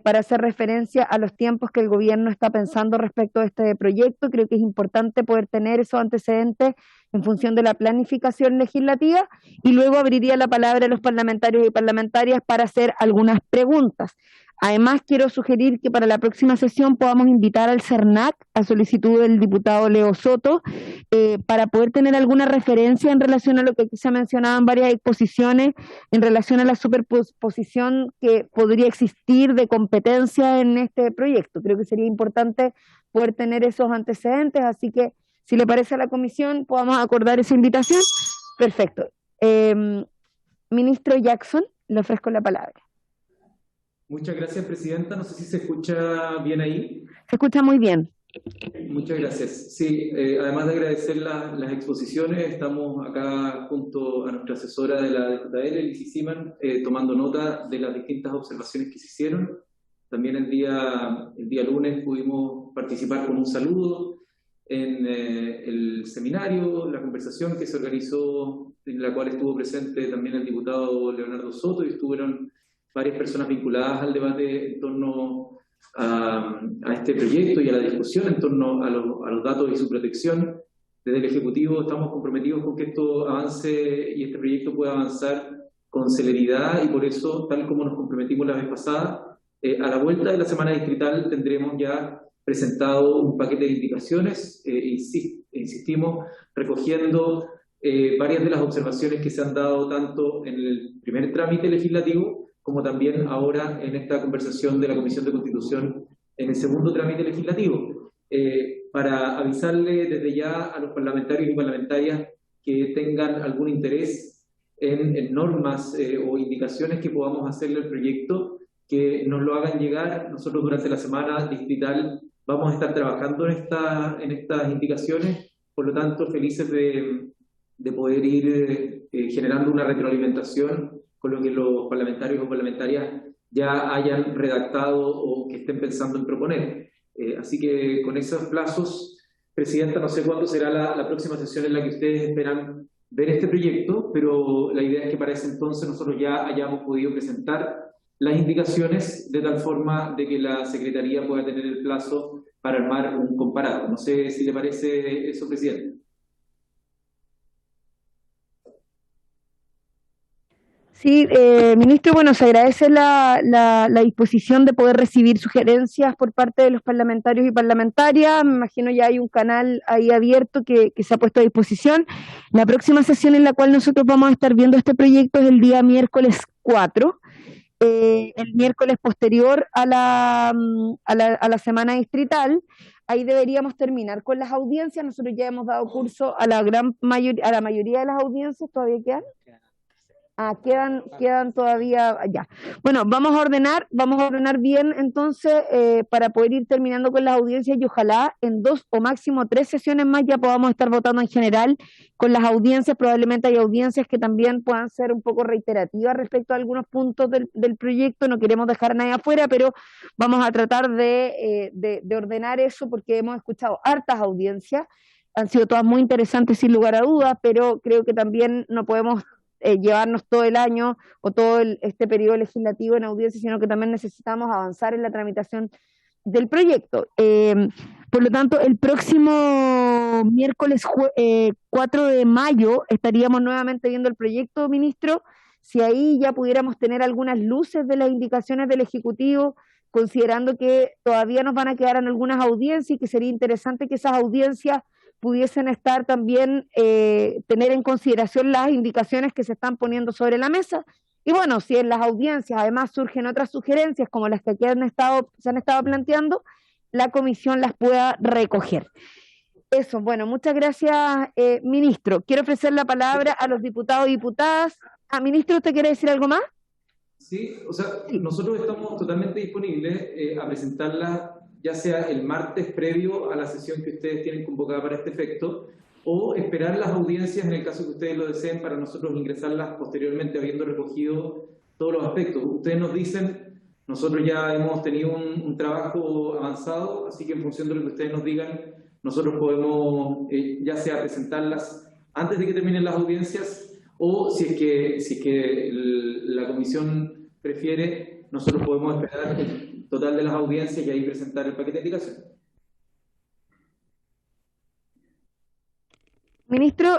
para hacer referencia a los tiempos que el gobierno está pensando respecto a este proyecto. Creo que es importante poder tener esos antecedentes en función de la planificación legislativa, y luego abriría la palabra a los parlamentarios y parlamentarias para hacer algunas preguntas. Además, quiero sugerir que para la próxima sesión podamos invitar al CERNAC, a solicitud del diputado Leo Soto, para poder tener alguna referencia en relación a lo que aquí se ha mencionado en varias exposiciones, en relación a la superposición que podría existir de competencia en este proyecto. Creo que sería importante poder tener esos antecedentes, así que si le parece a la comisión, podamos acordar esa invitación. Perfecto. Ministro Jackson, le ofrezco la palabra. Muchas gracias, Presidenta. No sé si se escucha bien ahí. Se escucha muy bien. Muchas gracias. Sí, además de agradecer las exposiciones, estamos acá junto a nuestra asesora de la diputada Lizzy Siman, tomando nota de las distintas observaciones que se hicieron. También el día lunes pudimos participar con un saludo en el seminario, la conversación que se organizó, en la cual estuvo presente también el diputado Leonardo Soto, y estuvieron varias personas vinculadas al debate en torno a este proyecto y a la discusión en torno a los datos y su protección. Desde el Ejecutivo estamos comprometidos con que esto avance y este proyecto pueda avanzar con celeridad, y por eso, tal como nos comprometimos la vez pasada, a la vuelta de la semana distrital tendremos ya presentado un paquete de indicaciones, insistimos, recogiendo varias de las observaciones que se han dado tanto en el primer trámite legislativo como también ahora en esta conversación de la Comisión de Constitución en el segundo trámite legislativo, para avisarle desde ya a los parlamentarios y parlamentarias que tengan algún interés en normas o indicaciones que podamos hacerle al proyecto, que nos lo hagan llegar. Nosotros durante la semana distrital vamos a estar trabajando en estas indicaciones, por lo tanto felices de poder ir generando una retroalimentación con lo que los parlamentarios o parlamentarias ya hayan redactado o que estén pensando en proponer. Así que con esos plazos, Presidenta, no sé cuándo será la próxima sesión en la que ustedes esperan ver este proyecto, pero la idea es que para ese entonces nosotros ya hayamos podido presentar las indicaciones de tal forma de que la Secretaría pueda tener el plazo para armar un comparado. No sé si le parece eso, Presidente. Sí, ministro, bueno, se agradece la disposición de poder recibir sugerencias por parte de los parlamentarios y parlamentarias. Me imagino ya hay un canal ahí abierto que se ha puesto a disposición. La próxima sesión en la cual nosotros vamos a estar viendo este proyecto es el día miércoles 4, el miércoles posterior a la semana distrital. Ahí deberíamos terminar con las audiencias. Nosotros ya hemos dado curso a la mayoría de las audiencias. ¿Todavía quedan? Quedan todavía ya. Bueno, vamos a ordenar bien entonces para poder ir terminando con las audiencias, y ojalá en 2 o máximo 3 sesiones más ya podamos estar votando en general con las audiencias. Probablemente hay audiencias que también puedan ser un poco reiterativas respecto a algunos puntos del proyecto. No queremos dejar a nadie afuera, pero vamos a tratar de ordenar eso, porque hemos escuchado hartas audiencias, han sido todas muy interesantes sin lugar a dudas, pero creo que también no podemos llevarnos todo el año o todo este periodo legislativo en audiencia, sino que también necesitamos avanzar en la tramitación del proyecto. Por lo tanto, el próximo miércoles 4 de mayo estaríamos nuevamente viendo el proyecto, ministro. Si ahí ya pudiéramos tener algunas luces de las indicaciones del Ejecutivo, considerando que todavía nos van a quedar en algunas audiencias y que sería interesante que esas audiencias pudiesen estar también, tener en consideración las indicaciones que se están poniendo sobre la mesa. Y bueno, si en las audiencias además surgen otras sugerencias como las que aquí se han estado planteando, la comisión las pueda recoger. Eso, bueno, muchas gracias, ministro. Quiero ofrecer la palabra a los diputados y diputadas. Ministro, ¿usted quiere decir algo más? Sí, o sea, nosotros estamos totalmente disponibles a presentarla, ya sea el martes previo a la sesión que ustedes tienen convocada para este efecto, o esperar las audiencias en el caso que ustedes lo deseen para nosotros ingresarlas posteriormente habiendo recogido todos los aspectos. Ustedes nos dicen, nosotros ya hemos tenido un trabajo avanzado, así que en función de lo que ustedes nos digan, nosotros podemos ya sea presentarlas antes de que terminen las audiencias, o si es que la comisión prefiere, nosotros podemos esperar el total de las audiencias y ahí presentar el paquete de indicación. Ministro,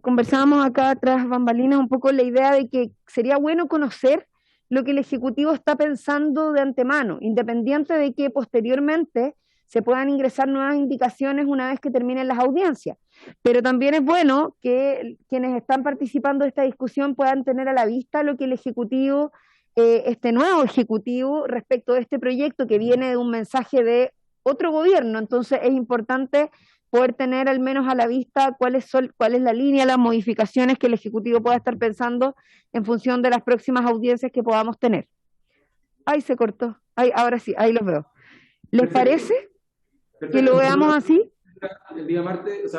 conversábamos acá tras bambalinas un poco la idea de que sería bueno conocer lo que el Ejecutivo está pensando de antemano, independiente de que posteriormente se puedan ingresar nuevas indicaciones una vez que terminen las audiencias. Pero también es bueno que quienes están participando de esta discusión puedan tener a la vista lo que el Ejecutivo, este nuevo Ejecutivo, respecto de este proyecto que viene de un mensaje de otro gobierno. Entonces es importante poder tener al menos a la vista cuál es la línea, las modificaciones que el Ejecutivo pueda estar pensando en función de las próximas audiencias que podamos tener. Ahí se cortó. Ahora sí, ahí los veo. ¿Les parece que lo veamos así? El día martes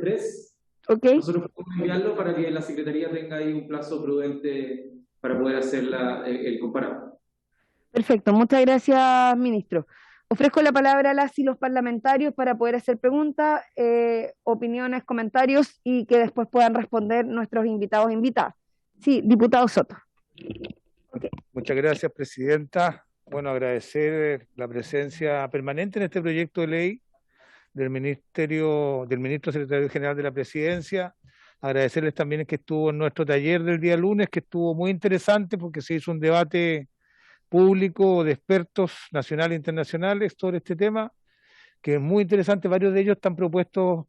3, okay. Nosotros podemos enviarlo para que la Secretaría tenga ahí un plazo prudente para poder hacer el comparado. Perfecto, muchas gracias, ministro. Ofrezco la palabra a las y los parlamentarios para poder hacer preguntas, opiniones, comentarios y que después puedan responder nuestros invitados e invitadas. Sí, diputado Soto. Okay. Muchas gracias, presidenta. Bueno, agradecer la presencia permanente en este proyecto de ley del ministro secretario general de la Presidencia. Agradecerles también que estuvo en nuestro taller del día lunes, que estuvo muy interesante porque se hizo un debate público de expertos nacionales e internacionales sobre este tema, que es muy interesante. Varios de ellos están propuestos,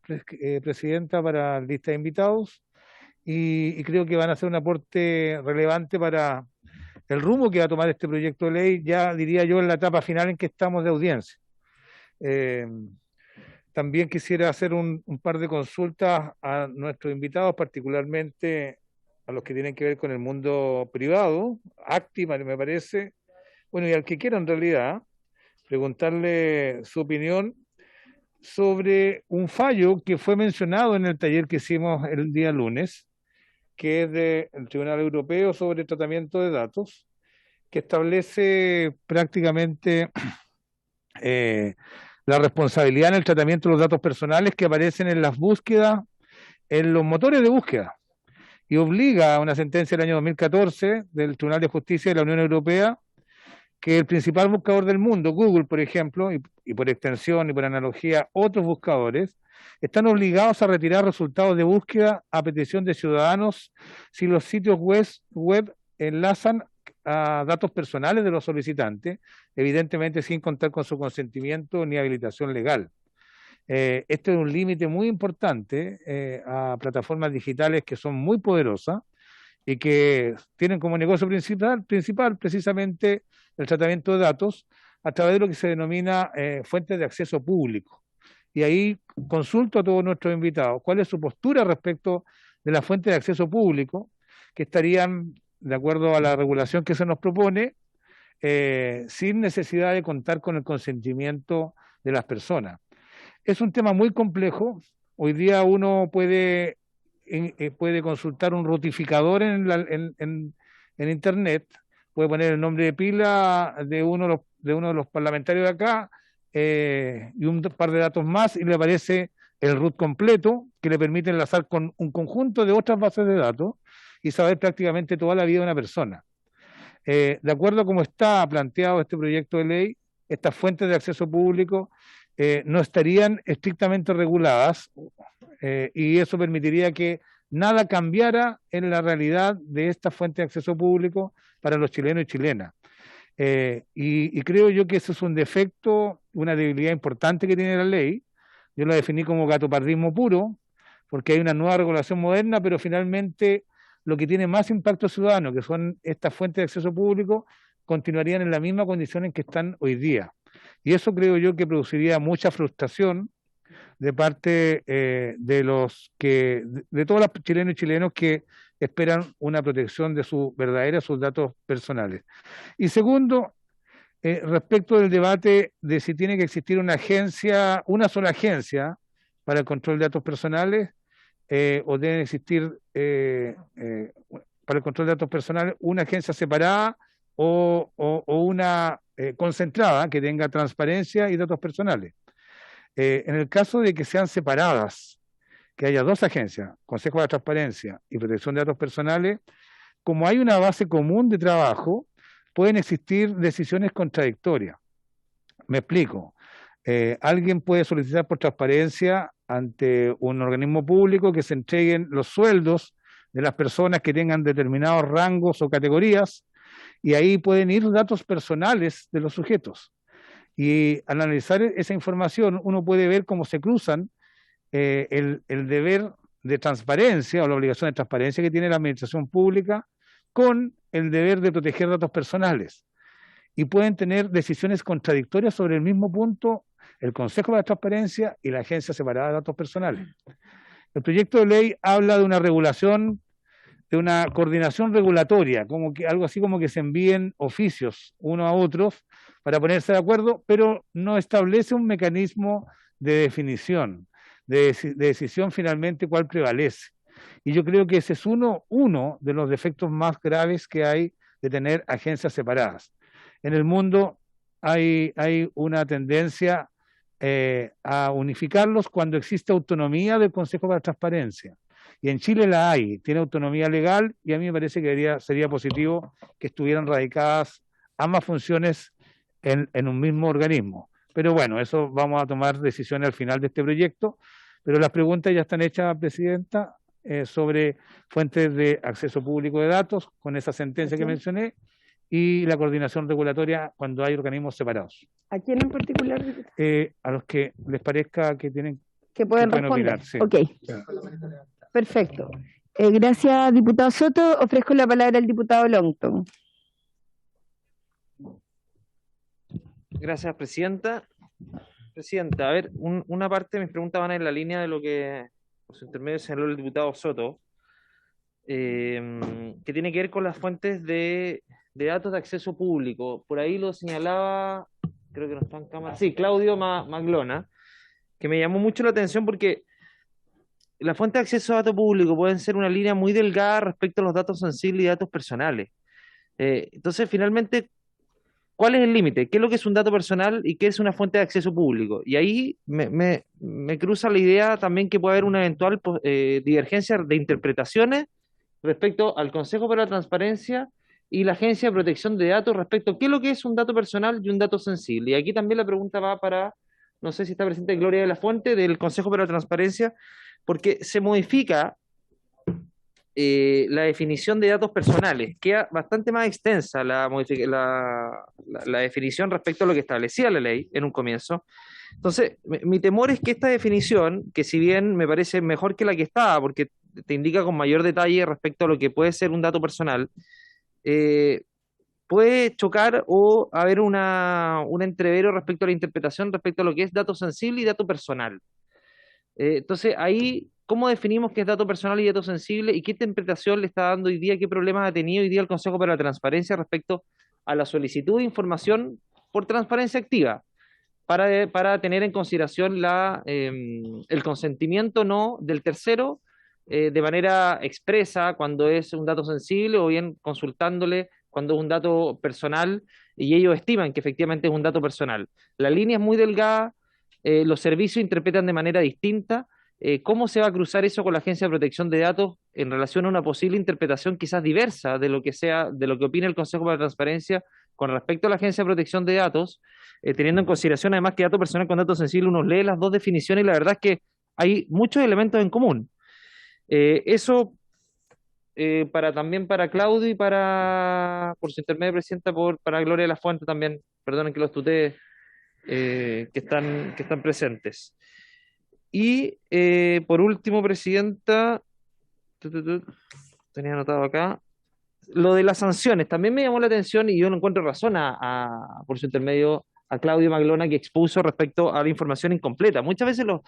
presidenta, para la lista de invitados y creo que van a ser un aporte relevante para el rumbo que va a tomar este proyecto de ley, ya diría yo en la etapa final en que estamos de audiencia. También quisiera hacer un par de consultas a nuestros invitados, particularmente a los que tienen que ver con el mundo privado, Acti, me parece, bueno, y al que quiera en realidad, preguntarle su opinión sobre un fallo que fue mencionado en el taller que hicimos el día lunes, que es del Tribunal Europeo sobre tratamiento de datos, que establece prácticamente la responsabilidad en el tratamiento de los datos personales que aparecen en las búsquedas, en los motores de búsqueda, y obliga a una sentencia del año 2014 del Tribunal de Justicia de la Unión Europea que el principal buscador del mundo, Google, por ejemplo, y por extensión y por analogía otros buscadores, están obligados a retirar resultados de búsqueda a petición de ciudadanos si los sitios web enlazan a datos personales de los solicitantes, evidentemente sin contar con su consentimiento ni habilitación legal. Este es un límite muy importante a plataformas digitales que son muy poderosas y que tienen como negocio principal precisamente el tratamiento de datos a través de lo que se denomina fuentes de acceso público. Y ahí consulto a todos nuestros invitados cuál es su postura respecto de las fuentes de acceso público que estarían, de acuerdo a la regulación que se nos propone, sin necesidad de contar con el consentimiento de las personas. Es un tema muy complejo. Hoy día uno puede consultar un rotificador en internet, puede poner el nombre de pila de uno de los parlamentarios de acá y un par de datos más y le aparece el root completo que le permite enlazar con un conjunto de otras bases de datos y saber prácticamente toda la vida de una persona. De acuerdo a cómo está planteado este proyecto de ley, estas fuentes de acceso público no estarían estrictamente reguladas y eso permitiría que nada cambiara en la realidad de esta fuente de acceso público para los chilenos y chilenas. Y creo yo que eso es un defecto, una debilidad importante que tiene la ley. Yo la definí como gatopardismo puro, porque hay una nueva regulación moderna, pero finalmente lo que tiene más impacto ciudadano, que son estas fuentes de acceso público, continuarían en la misma condición en que están hoy día. Y eso creo yo que produciría mucha frustración de parte de todos los chilenos y chilenos que esperan una protección de sus datos personales. Y segundo, respecto del debate de si tiene que existir una sola agencia para el control de datos personales, o debe existir para el control de datos personales una agencia separada o una concentrada que tenga transparencia y datos personales. En el caso de que sean separadas, que haya dos agencias, Consejo de la Transparencia y Protección de Datos Personales, como hay una base común de trabajo, pueden existir decisiones contradictorias. Me explico. Alguien puede solicitar por transparencia ante un organismo público que se entreguen los sueldos de las personas que tengan determinados rangos o categorías, y ahí pueden ir datos personales de los sujetos. Y al analizar esa información, uno puede ver cómo se cruzan el deber de transparencia o la obligación de transparencia que tiene la administración pública con el deber de proteger datos personales. Y pueden tener decisiones contradictorias sobre el mismo punto el Consejo de la Transparencia y la Agencia Separada de Datos Personales. El proyecto de ley habla de una regulación, de una coordinación regulatoria, como que algo así como que se envíen oficios unos a otros para ponerse de acuerdo, pero no establece un mecanismo de definición, de decisión finalmente cuál prevalece. Y yo creo que ese es uno de los defectos más graves que hay de tener agencias separadas. En el mundo hay una tendencia a unificarlos cuando existe autonomía del Consejo para la Transparencia. Y en Chile la hay, tiene autonomía legal, y a mí me parece que sería positivo que estuvieran radicadas ambas funciones en un mismo organismo. Pero bueno, eso vamos a tomar decisiones al final de este proyecto, pero las preguntas ya están hechas, Presidenta, sobre fuentes de acceso público de datos, con esa sentencia que mencioné, y la coordinación regulatoria cuando hay organismos separados. ¿A quién en particular? A los que les parezca que tienen que pueden responder. Opinar, sí. Ok. Perfecto. Gracias, diputado Soto. Ofrezco la palabra al diputado Longton. Gracias, Presidenta. Presidenta, a ver, una parte de mis preguntas van en la línea de lo que por su intermedio señaló el diputado Soto, que tiene que ver con las fuentes de datos de acceso público. Por ahí lo señalaba, creo que no está en cámara, sí, Claudio Maglona, que me llamó mucho la atención porque las fuentes de acceso a datos públicos pueden ser una línea muy delgada respecto a los datos sensibles y datos personales. Entonces, finalmente, ¿cuál es el límite? ¿Qué es lo que es un dato personal y qué es una fuente de acceso público? Y ahí me cruza la idea también que puede haber una eventual divergencia de interpretaciones respecto al Consejo para la Transparencia y la Agencia de Protección de Datos respecto a qué es lo que es un dato personal y un dato sensible. Y aquí también la pregunta va para, no sé si está presente Gloria de la Fuente, del Consejo para la Transparencia, porque se modifica la definición de datos personales, queda bastante más extensa la definición respecto a lo que establecía la ley en un comienzo. Entonces, mi temor es que esta definición, que si bien me parece mejor que la que estaba, porque te indica con mayor detalle respecto a lo que puede ser un dato personal, puede chocar o haber un entrevero respecto a la interpretación respecto a lo que es dato sensible y dato personal. Entonces, ahí, ¿cómo definimos qué es dato personal y dato sensible y qué interpretación le está dando hoy día, qué problemas ha tenido hoy día el Consejo para la Transparencia respecto a la solicitud de información por transparencia activa para tener en consideración el consentimiento no del tercero de manera expresa cuando es un dato sensible o bien consultándole cuando es un dato personal y ellos estiman que efectivamente es un dato personal? La línea es muy delgada. Los servicios interpretan de manera distinta. ¿Cómo se va a cruzar eso con la Agencia de Protección de Datos en relación a una posible interpretación quizás diversa de lo que opina el Consejo para la Transparencia con respecto a la Agencia de Protección de Datos, teniendo en consideración además que dato personal con dato sensible uno lee las dos definiciones y la verdad es que hay muchos elementos en común? Eso también para Claudio y por su intermedio, Presidenta, para Gloria de la Fuente también, perdonen que los tutee, que están presentes. Y por último, Presidenta, tenía anotado acá, lo de las sanciones, también me llamó la atención y yo no encuentro razón por su intermedio a Claudio Maglona, que expuso respecto a la información incompleta. Muchas veces los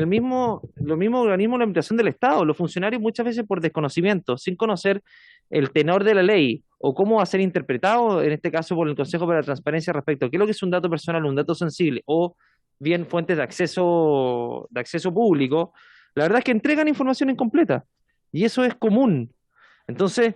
mismos organismos de la Administración del Estado, los funcionarios muchas veces por desconocimiento, sin conocer el tenor de la ley o cómo va a ser interpretado, en este caso por el Consejo para la Transparencia respecto a qué es lo que es un dato personal, un dato sensible o bien fuentes de acceso público, la verdad es que entregan información incompleta y eso es común. Entonces,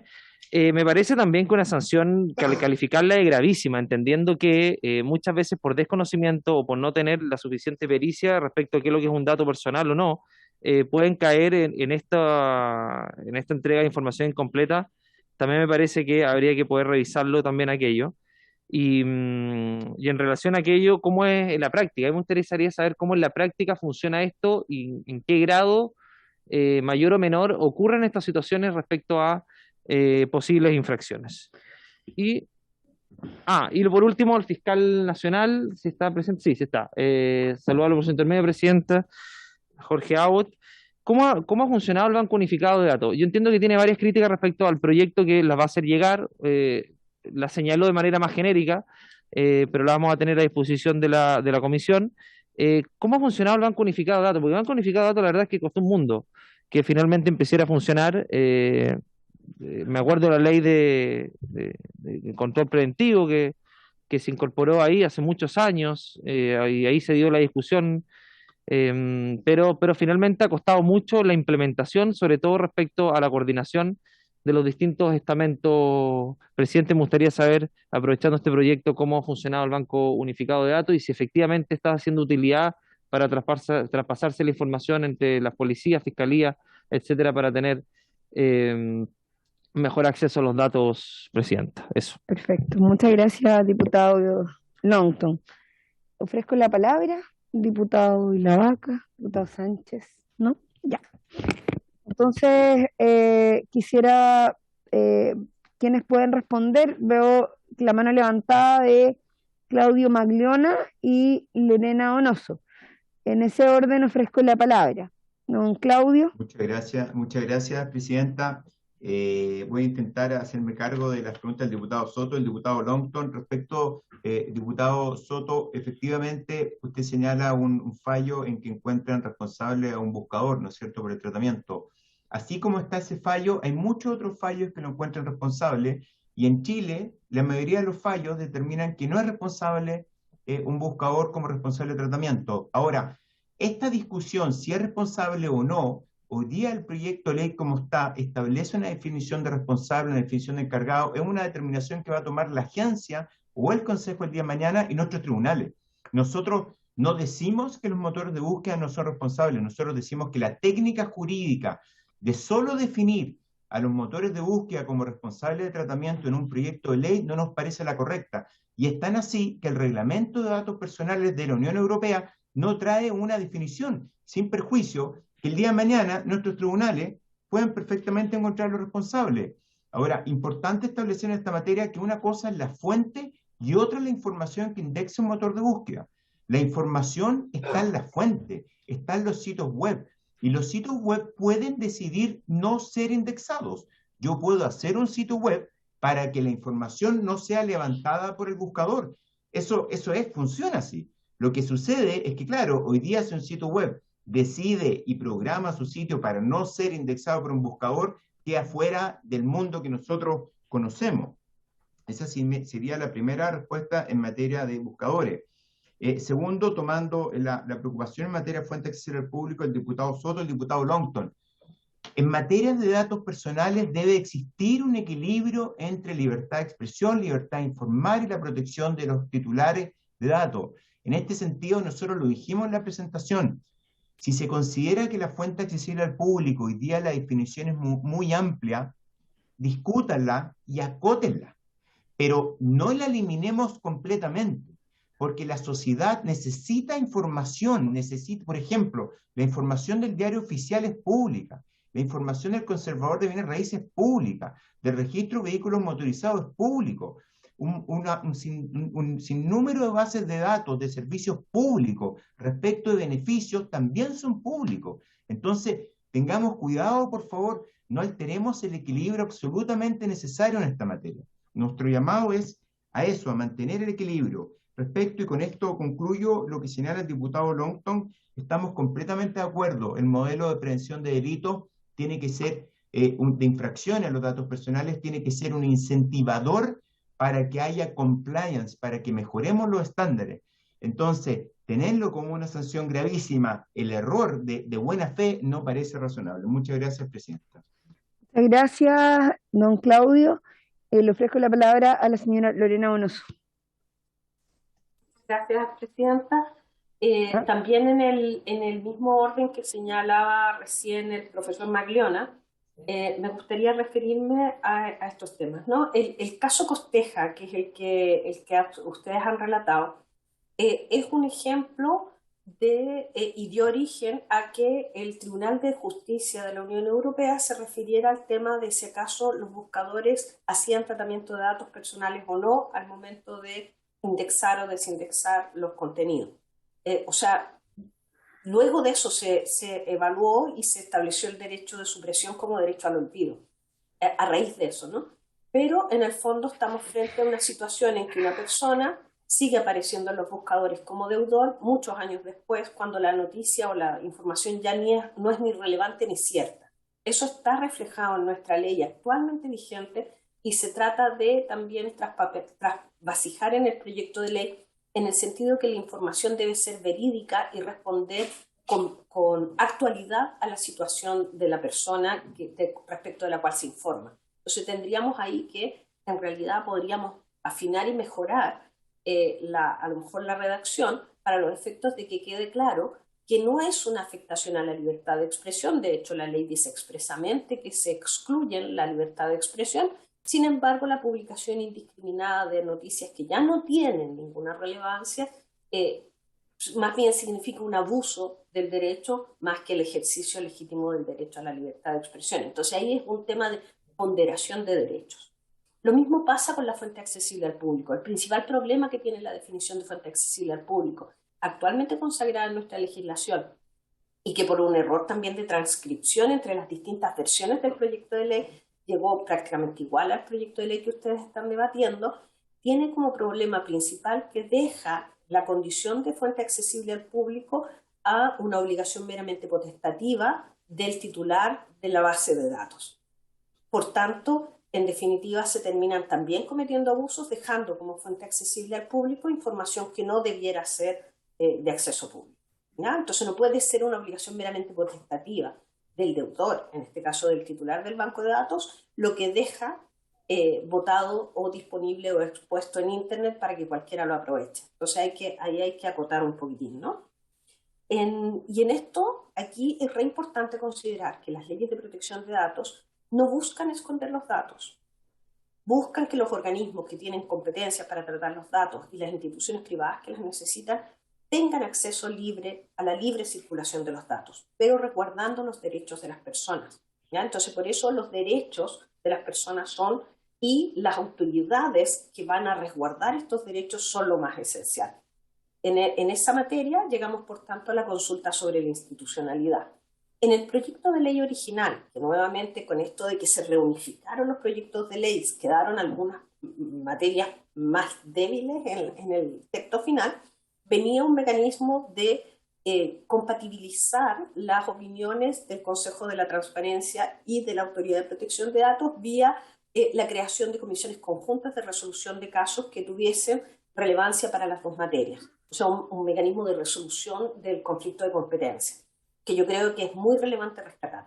me parece también que una sanción calificarla de gravísima, entendiendo que muchas veces por desconocimiento o por no tener la suficiente pericia respecto a qué es lo que es un dato personal o no, pueden caer en esta entrega de información incompleta. También me parece que habría que poder revisarlo también aquello. Y en relación a aquello, ¿cómo es en la práctica? A mí me interesaría saber cómo en la práctica funciona esto y en qué grado mayor o menor ocurren estas situaciones respecto a posibles infracciones. Y por último, el fiscal nacional, si está presente, sí está. Saludarlo por su intermedio, Presidenta, Jorge Abbott. ¿Cómo ha funcionado el Banco Unificado de Datos? Yo entiendo que tiene varias críticas respecto al proyecto que las va a hacer llegar. La señaló de manera más genérica, pero la vamos a tener a disposición de la comisión. ¿Cómo ha funcionado el Banco Unificado de Datos? Porque el Banco Unificado de Datos, la verdad es que costó un mundo que finalmente empezara a funcionar. Me acuerdo de la ley de control preventivo que se incorporó ahí hace muchos años, y ahí se dio la discusión, pero finalmente ha costado mucho la implementación, sobre todo respecto a la coordinación de los distintos estamentos. Presidente, me gustaría saber, aprovechando este proyecto, cómo ha funcionado el Banco Unificado de Datos y si efectivamente está haciendo utilidad para traspasarse la información entre las policías, fiscalías, etcétera, para tener mejor acceso a los datos, Presidenta. Eso. Perfecto. Muchas gracias, diputado Longton. Ofrezco la palabra, diputado Ilavaca, diputado Sánchez, ¿no? Ya. Entonces, quisiera, quienes pueden responder, veo la mano levantada de Claudio Magliona y Lorena Donoso. En ese orden ofrezco la palabra. Don Claudio. Muchas gracias, Presidenta. Voy a intentar hacerme cargo de las preguntas del diputado Soto y el diputado Longton. Respecto, diputado Soto, efectivamente usted señala un fallo en que encuentran responsable a un buscador, ¿no es cierto?, por el tratamiento. Así como está ese fallo, hay muchos otros fallos que lo encuentran responsable, y en Chile la mayoría de los fallos determinan que no es responsable un buscador como responsable de tratamiento. Ahora, esta discusión, si es responsable o no, hoy día el proyecto de ley como está, establece una definición de responsable, una definición de encargado, es una determinación que va a tomar la agencia o el Consejo el día de mañana y nuestros tribunales. Nosotros no decimos que los motores de búsqueda no son responsables, nosotros decimos que la técnica jurídica de solo definir a los motores de búsqueda como responsables de tratamiento en un proyecto de ley no nos parece la correcta. Y es tan así que el reglamento de datos personales de la Unión Europea no trae una definición, sin perjuicio que el día de mañana nuestros tribunales pueden perfectamente encontrar los responsables. Ahora, importante establecer en esta materia que una cosa es la fuente y otra es la información que indexa un motor de búsqueda. La información está en la fuente, está en los sitios web, y los sitios web pueden decidir no ser indexados. Yo puedo hacer un sitio web para que la información no sea levantada por el buscador. Eso funciona así. Lo que sucede es que, claro, hoy día si un sitio web decide y programa su sitio para no ser indexado por un buscador, queda fuera del mundo que nosotros conocemos. Esa sería la primera respuesta en materia de buscadores. Segundo, tomando la preocupación en materia de fuente de acceso al público, el diputado Soto, el diputado Longton. En materia de datos personales debe existir un equilibrio entre libertad de expresión, libertad de informar y la protección de los titulares de datos. En este sentido, nosotros lo dijimos en la presentación. Si se considera que la fuente accesible al público hoy día la definición es muy amplia, discútanla y acótenla, pero no la eliminemos completamente, porque la sociedad necesita información, por ejemplo, la información del diario oficial es pública, la información del conservador de bienes raíces es pública, del registro de vehículos motorizados es público, un sinnúmero de bases de datos de servicios públicos respecto de beneficios también son públicos. Entonces, tengamos cuidado, por favor, no alteremos el equilibrio absolutamente necesario en esta materia. Nuestro llamado es a eso, a mantener el equilibrio. Respecto, y con esto concluyo lo que señala el diputado Longton, estamos completamente de acuerdo. El modelo de prevención de delitos tiene que ser, de infracciones a los datos personales, tiene que ser un incentivador para que haya compliance, para que mejoremos los estándares. Entonces, tenerlo como una sanción gravísima, el error de buena fe, no parece razonable. Muchas gracias, Presidenta. Muchas gracias, don Claudio. Le ofrezco la palabra a la señora Lorena Donoso. Gracias, Presidenta. También en el mismo orden que señalaba recién el profesor Magliona, me gustaría referirme a estos temas, ¿no? El caso Costeja, que es el que ustedes han relatado, es un ejemplo y dio origen a que el Tribunal de Justicia de la Unión Europea se refiriera al tema de si acaso los buscadores hacían tratamiento de datos personales o no al momento de indexar o desindexar los contenidos. O sea, luego de eso se evaluó y se estableció el derecho de supresión como derecho al olvido, a raíz de eso, ¿no? Pero en el fondo estamos frente a una situación en que una persona sigue apareciendo en los buscadores como deudor muchos años después, cuando la noticia o la información ya no es ni relevante ni cierta. Eso está reflejado en nuestra ley actualmente vigente y se trata de también trasvasijar en el proyecto de ley en el sentido que la información debe ser verídica y responder con actualidad a la situación de la persona respecto de la cual se informa. Entonces tendríamos ahí que, en realidad, podríamos afinar y mejorar a lo mejor la redacción para los efectos de que quede claro que no es una afectación a la libertad de expresión. De hecho, la ley dice expresamente que se excluye la libertad de expresión. Sin embargo, la publicación indiscriminada de noticias que ya no tienen ninguna relevancia, más bien significa un abuso del derecho más que el ejercicio legítimo del derecho a la libertad de expresión. Entonces ahí es un tema de ponderación de derechos. Lo mismo pasa con la fuente accesible al público. El principal problema que tiene la definición de fuente accesible al público, actualmente consagrada en nuestra legislación, y que por un error también de transcripción entre las distintas versiones del proyecto de ley llegó prácticamente igual al proyecto de ley que ustedes están debatiendo, tiene como problema principal que deja la condición de fuente accesible al público a una obligación meramente potestativa del titular de la base de datos. Por tanto, en definitiva, se terminan también cometiendo abusos, dejando como fuente accesible al público información que no debiera ser de acceso público, ¿ya? Entonces no puede ser una obligación meramente potestativa del deudor, en este caso del titular del banco de datos, lo que deja votado o disponible o expuesto en Internet para que cualquiera lo aproveche. Entonces ahí hay que acotar un poquitín, ¿no? Y en esto, aquí es re importante considerar que las leyes de protección de datos no buscan esconder los datos, buscan que los organismos que tienen competencia para tratar los datos y las instituciones privadas que los necesitan tengan acceso libre a la libre circulación de los datos, pero resguardando los derechos de las personas, ¿ya? Entonces, por eso los derechos de las personas son, y las autoridades que van a resguardar estos derechos son lo más esencial. En esa materia llegamos, por tanto, a la consulta sobre la institucionalidad. En el proyecto de ley original, que nuevamente con esto de que se reunificaron los proyectos de ley, quedaron algunas materias más débiles en el texto final, venía un mecanismo de compatibilizar las opiniones del Consejo de la Transparencia y de la Autoridad de Protección de Datos vía la creación de comisiones conjuntas de resolución de casos que tuviesen relevancia para las dos materias. O sea, un mecanismo de resolución del conflicto de competencia, que yo creo que es muy relevante rescatar.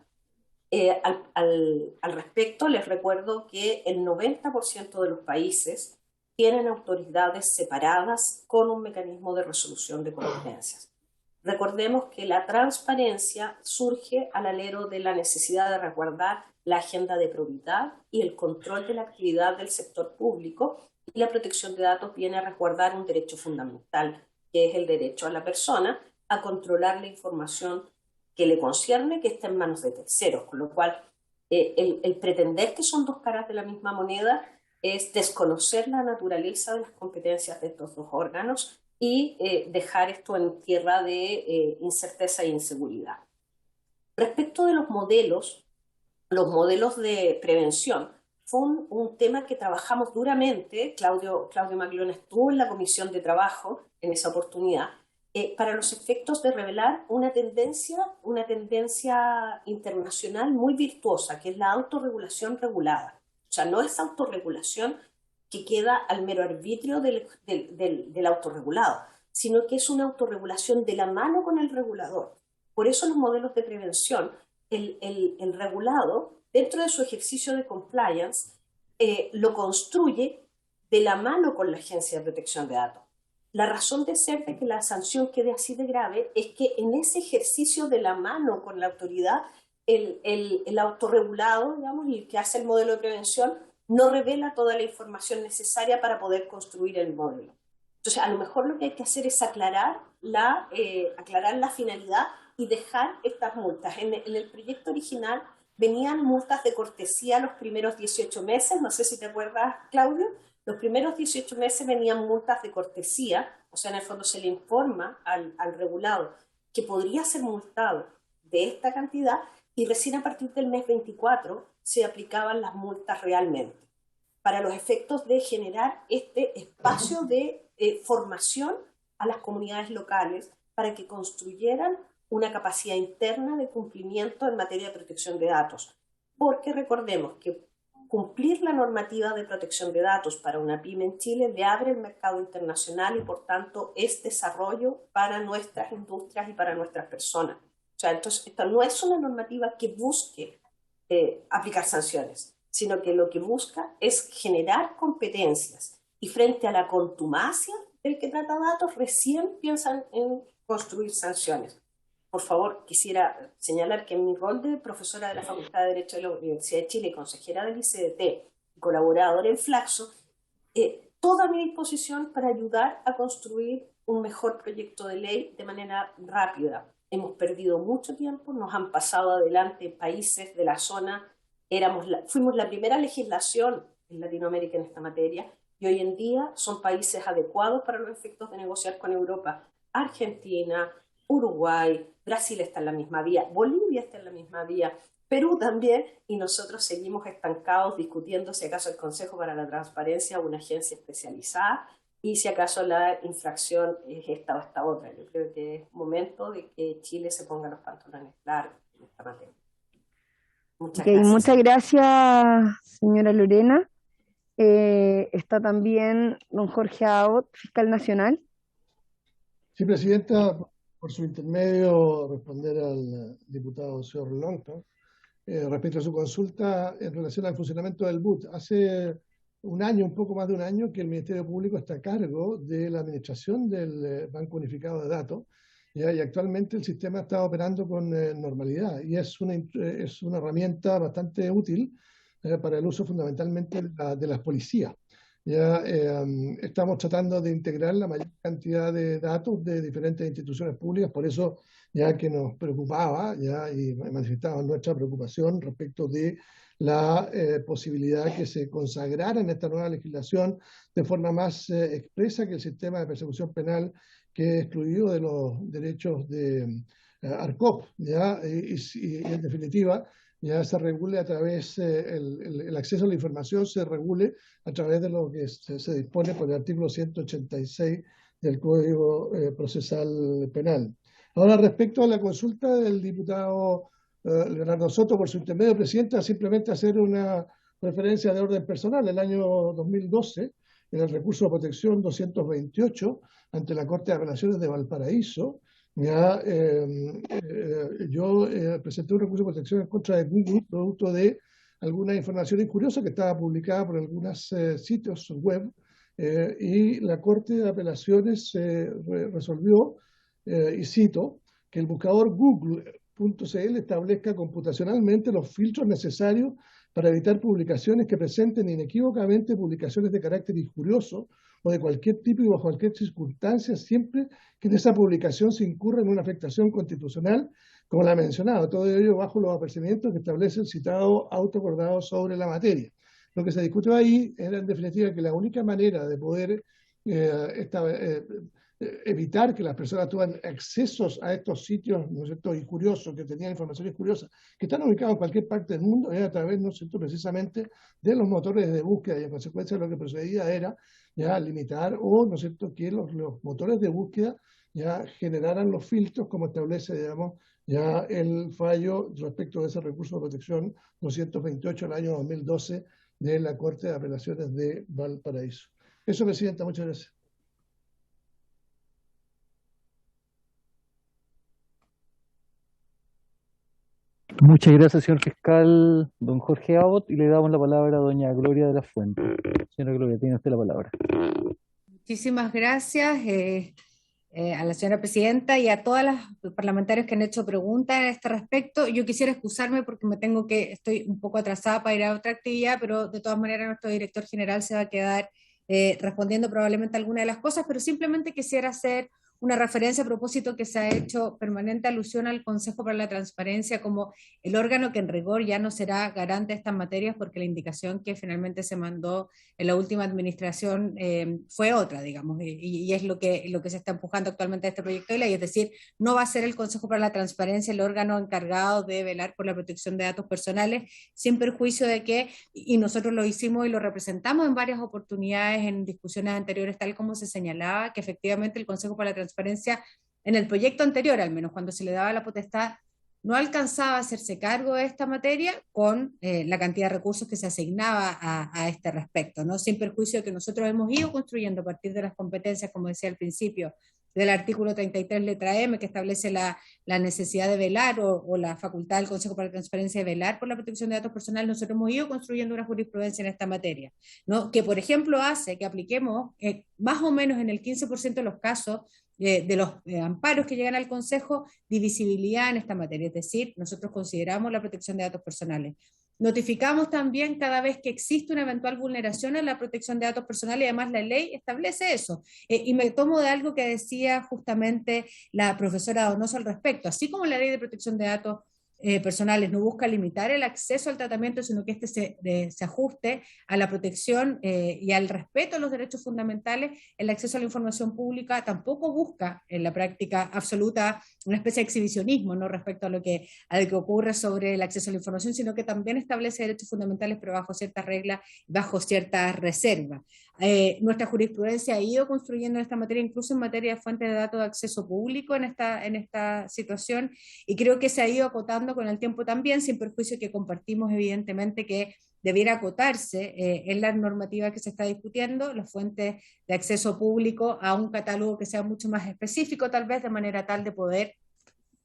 Al respecto, les recuerdo que el 90% de los países tienen autoridades separadas con un mecanismo de resolución de competencias. Recordemos que la transparencia surge al alero de la necesidad de resguardar la agenda de probidad y el control de la actividad del sector público, y la protección de datos viene a resguardar un derecho fundamental, que es el derecho a la persona a controlar la información que le concierne, que está en manos de terceros, con lo cual el pretender que son dos caras de la misma moneda es desconocer la naturaleza de las competencias de estos dos órganos y dejar esto en tierra de incerteza e inseguridad. Respecto de los modelos de prevención, fue un tema que trabajamos duramente. Claudio Maglona estuvo en la comisión de trabajo en esa oportunidad, para los efectos de revelar una tendencia internacional muy virtuosa, que es la autorregulación regulada. O sea, no es autorregulación que queda al mero arbitrio del autorregulado, sino que es una autorregulación de la mano con el regulador. Por eso los modelos de prevención, el regulado, dentro de su ejercicio de compliance, lo construye de la mano con la Agencia de Protección de Datos. La razón de ser de que la sanción quede así de grave es que en ese ejercicio de la mano con la autoridad, el autorregulado, digamos, y el que hace el modelo de prevención, no revela toda la información necesaria para poder construir el modelo. Entonces, a lo mejor lo que hay que hacer es aclarar la finalidad y dejar estas multas. En el proyecto original venían multas de cortesía los primeros 18 meses, no sé si te acuerdas, Claudio. Los primeros 18 meses venían multas de cortesía, o sea, en el fondo se le informa al regulado que podría ser multado de esta cantidad, y recién a partir del mes 24 se aplicaban las multas realmente, para los efectos de generar este espacio de formación a las comunidades locales para que construyeran una capacidad interna de cumplimiento en materia de protección de datos. Porque recordemos que cumplir la normativa de protección de datos para una pyme en Chile le abre el mercado internacional y por tanto es desarrollo para nuestras industrias y para nuestras personas. O sea, entonces esta no es una normativa que busque aplicar sanciones, sino que lo que busca es generar competencias. Y frente a la contumacia del que trata datos, recién piensan en construir sanciones. Por favor, quisiera señalar que en mi rol de profesora de la Facultad de Derecho de la Universidad de Chile y consejera del ICDT, colaboradora en Flaxo, toda mi disposición para ayudar a construir un mejor proyecto de ley de manera rápida. Hemos perdido mucho tiempo, nos han pasado adelante países de la zona, fuimos la primera legislación en Latinoamérica en esta materia, y hoy en día son países adecuados para los efectos de negociar con Europa. Argentina, Uruguay, Brasil está en la misma vía, Bolivia está en la misma vía, Perú también, y nosotros seguimos estancados discutiendo si acaso el Consejo para la Transparencia es una agencia especializada y si acaso la infracción es esta o esta otra. Yo creo que es momento de que Chile se ponga los pantalones largos en esta materia. Muchas gracias, señora Lorena. Está también don Jorge Abbott, fiscal nacional. Sí, presidenta, por su intermedio responder al diputado señor Longton respecto a su consulta en relación al funcionamiento del BUT. Hace un año, un poco más de un año, que el Ministerio Público está a cargo de la administración del Banco Unificado de Datos, y actualmente el sistema está operando con normalidad y es una herramienta bastante útil para el uso fundamentalmente de las policías. Estamos tratando de integrar la mayor cantidad de datos de diferentes instituciones públicas, por eso ya que nos preocupaba y manifestábamos nuestra preocupación respecto de la posibilidad que se consagrara en esta nueva legislación de forma más expresa que el sistema de persecución penal que es excluido de los derechos de ARCOP, y en definitiva ya se regule a través, el acceso a la información se regule a través de lo que se dispone por el artículo 186 del Código Procesal Penal. Ahora, respecto a la consulta del diputado Leonardo Soto, por su intermedio, presidenta, simplemente hacer una referencia de orden personal. El año 2012, en el recurso de protección 228, ante la Corte de Apelaciones de Valparaíso, yo presenté un recurso de protección en contra de Google, producto de alguna información incuriosa que estaba publicada por algunos sitios web, y la Corte de Apelaciones resolvió, y cito, que el buscador Google.cl establezca computacionalmente los filtros necesarios para evitar publicaciones que presenten inequívocamente publicaciones de carácter injurioso o de cualquier tipo y bajo cualquier circunstancia, siempre que en esa publicación se incurra en una afectación constitucional, como la he mencionado, todo ello bajo los apercibimientos que establece el citado auto acordado sobre la materia. Lo que se discutió ahí era, en definitiva, que la única manera de poder evitar que las personas tuvieran accesos a estos sitios, ¿no es cierto?, injuriosos, que tenían información injuriosa, que están ubicados en cualquier parte del mundo, era a través, ¿no es cierto?, precisamente de los motores de búsqueda, y en consecuencia lo que procedía era ya limitar o, ¿no es cierto?, que los motores de búsqueda ya generaran los filtros como establece, digamos, ya el fallo respecto de ese recurso de protección 228 del año 2012 de la Corte de Apelaciones de Valparaíso. Eso, presidenta, muchas gracias. Muchas gracias, señor fiscal don Jorge Abbott, y le damos la palabra a doña Gloria de la Fuente. Señora Gloria, tiene usted la palabra. Muchísimas gracias a la señora presidenta y a todas las parlamentarios que han hecho preguntas a este respecto. Yo quisiera excusarme porque estoy un poco atrasada para ir a otra actividad, pero de todas maneras nuestro director general se va a quedar respondiendo probablemente algunas de las cosas, pero simplemente quisiera hacer una referencia a propósito que se ha hecho permanente alusión al Consejo para la Transparencia como el órgano que en rigor ya no será garante de estas materias, porque la indicación que finalmente se mandó en la última administración fue otra, digamos, y es lo que se está empujando actualmente a este proyecto de ley, es decir, no va a ser el Consejo para la Transparencia el órgano encargado de velar por la protección de datos personales, sin perjuicio de que, y nosotros lo hicimos y lo representamos en varias oportunidades en discusiones anteriores, tal como se señalaba, que efectivamente el Consejo para la Transparencia en el proyecto anterior, al menos cuando se le daba la potestad, no alcanzaba a hacerse cargo de esta materia con la cantidad de recursos que se asignaba a este respecto, ¿no? Sin perjuicio de que nosotros hemos ido construyendo a partir de las competencias, como decía al principio, del artículo 33 letra M, que establece la necesidad de velar o la facultad del Consejo para la Transparencia de velar por la protección de datos personales, nosotros hemos ido construyendo una jurisprudencia en esta materia, ¿no? Que por ejemplo hace que apliquemos más o menos en el 15% de los casos de los amparos que llegan al Consejo, divisibilidad en esta materia, es decir, nosotros consideramos la protección de datos personales. Notificamos también cada vez que existe una eventual vulneración a la protección de datos personales y además la ley establece eso. Y me tomo de algo que decía justamente la profesora Donoso al respecto. Así como la ley de protección de datos personales no busca limitar el acceso al tratamiento, sino que se ajuste a la protección y al respeto a los derechos fundamentales, el acceso a la información pública tampoco busca en la práctica absoluta una especie de exhibicionismo, ¿no?, respecto a lo que ocurre sobre el acceso a la información, sino que también establece derechos fundamentales, pero bajo ciertas reglas, bajo ciertas reservas. Nuestra jurisprudencia ha ido construyendo en esta materia, incluso en materia de fuentes de datos de acceso público en esta situación, y creo que se ha ido acotando con el tiempo también, sin perjuicio que compartimos evidentemente que debiera acotarse en la normativa que se está discutiendo, las fuentes de acceso público a un catálogo que sea mucho más específico, tal vez de manera tal de poder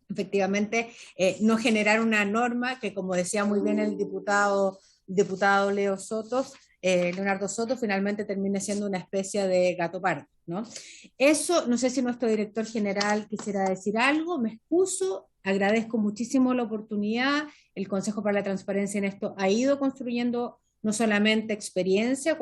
efectivamente no generar una norma que, como decía muy bien el diputado Leonardo Soto, finalmente termine siendo una especie de gato pardo, ¿no? Eso, no sé si nuestro director general quisiera decir algo, me excuso, agradezco muchísimo la oportunidad, el Consejo para la Transparencia en esto ha ido construyendo no solamente experiencia,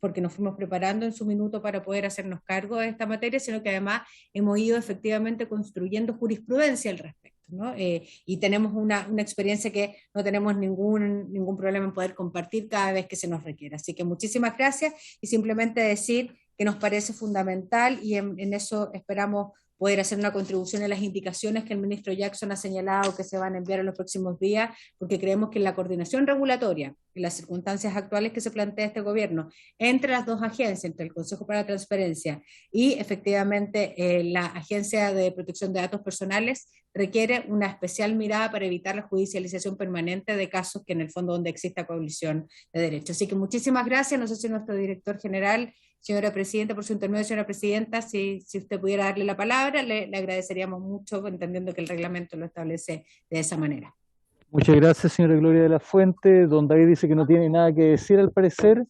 porque nos fuimos preparando en su minuto para poder hacernos cargo de esta materia, sino que además hemos ido efectivamente construyendo jurisprudencia al respecto, ¿no? Y tenemos una experiencia que no tenemos ningún problema en poder compartir cada vez que se nos requiera. Así que muchísimas gracias y simplemente decir que nos parece fundamental y en eso esperamos poder hacer una contribución en las indicaciones que el ministro Jackson ha señalado que se van a enviar en los próximos días, porque creemos que la coordinación regulatoria, en las circunstancias actuales que se plantea este gobierno, entre las dos agencias, entre el Consejo para la Transparencia y efectivamente la Agencia de Protección de Datos Personales, requiere una especial mirada para evitar la judicialización permanente de casos que en el fondo donde exista coalición de derechos. Así que muchísimas gracias, no sé si nuestro director general, señora presidenta, por su intermedio, señora presidenta, si usted pudiera darle la palabra, le agradeceríamos mucho, entendiendo que el reglamento lo establece de esa manera. Muchas gracias, señora Gloria de la Fuente. Don David dice que no tiene nada que decir al parecer,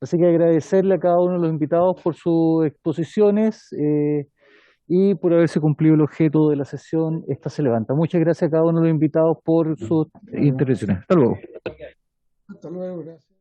así que agradecerle a cada uno de los invitados por sus exposiciones y por haberse cumplido el objeto de la sesión. Esta se levanta. Muchas gracias a cada uno de los invitados por sus intervenciones. Hasta luego. Hasta luego, gracias.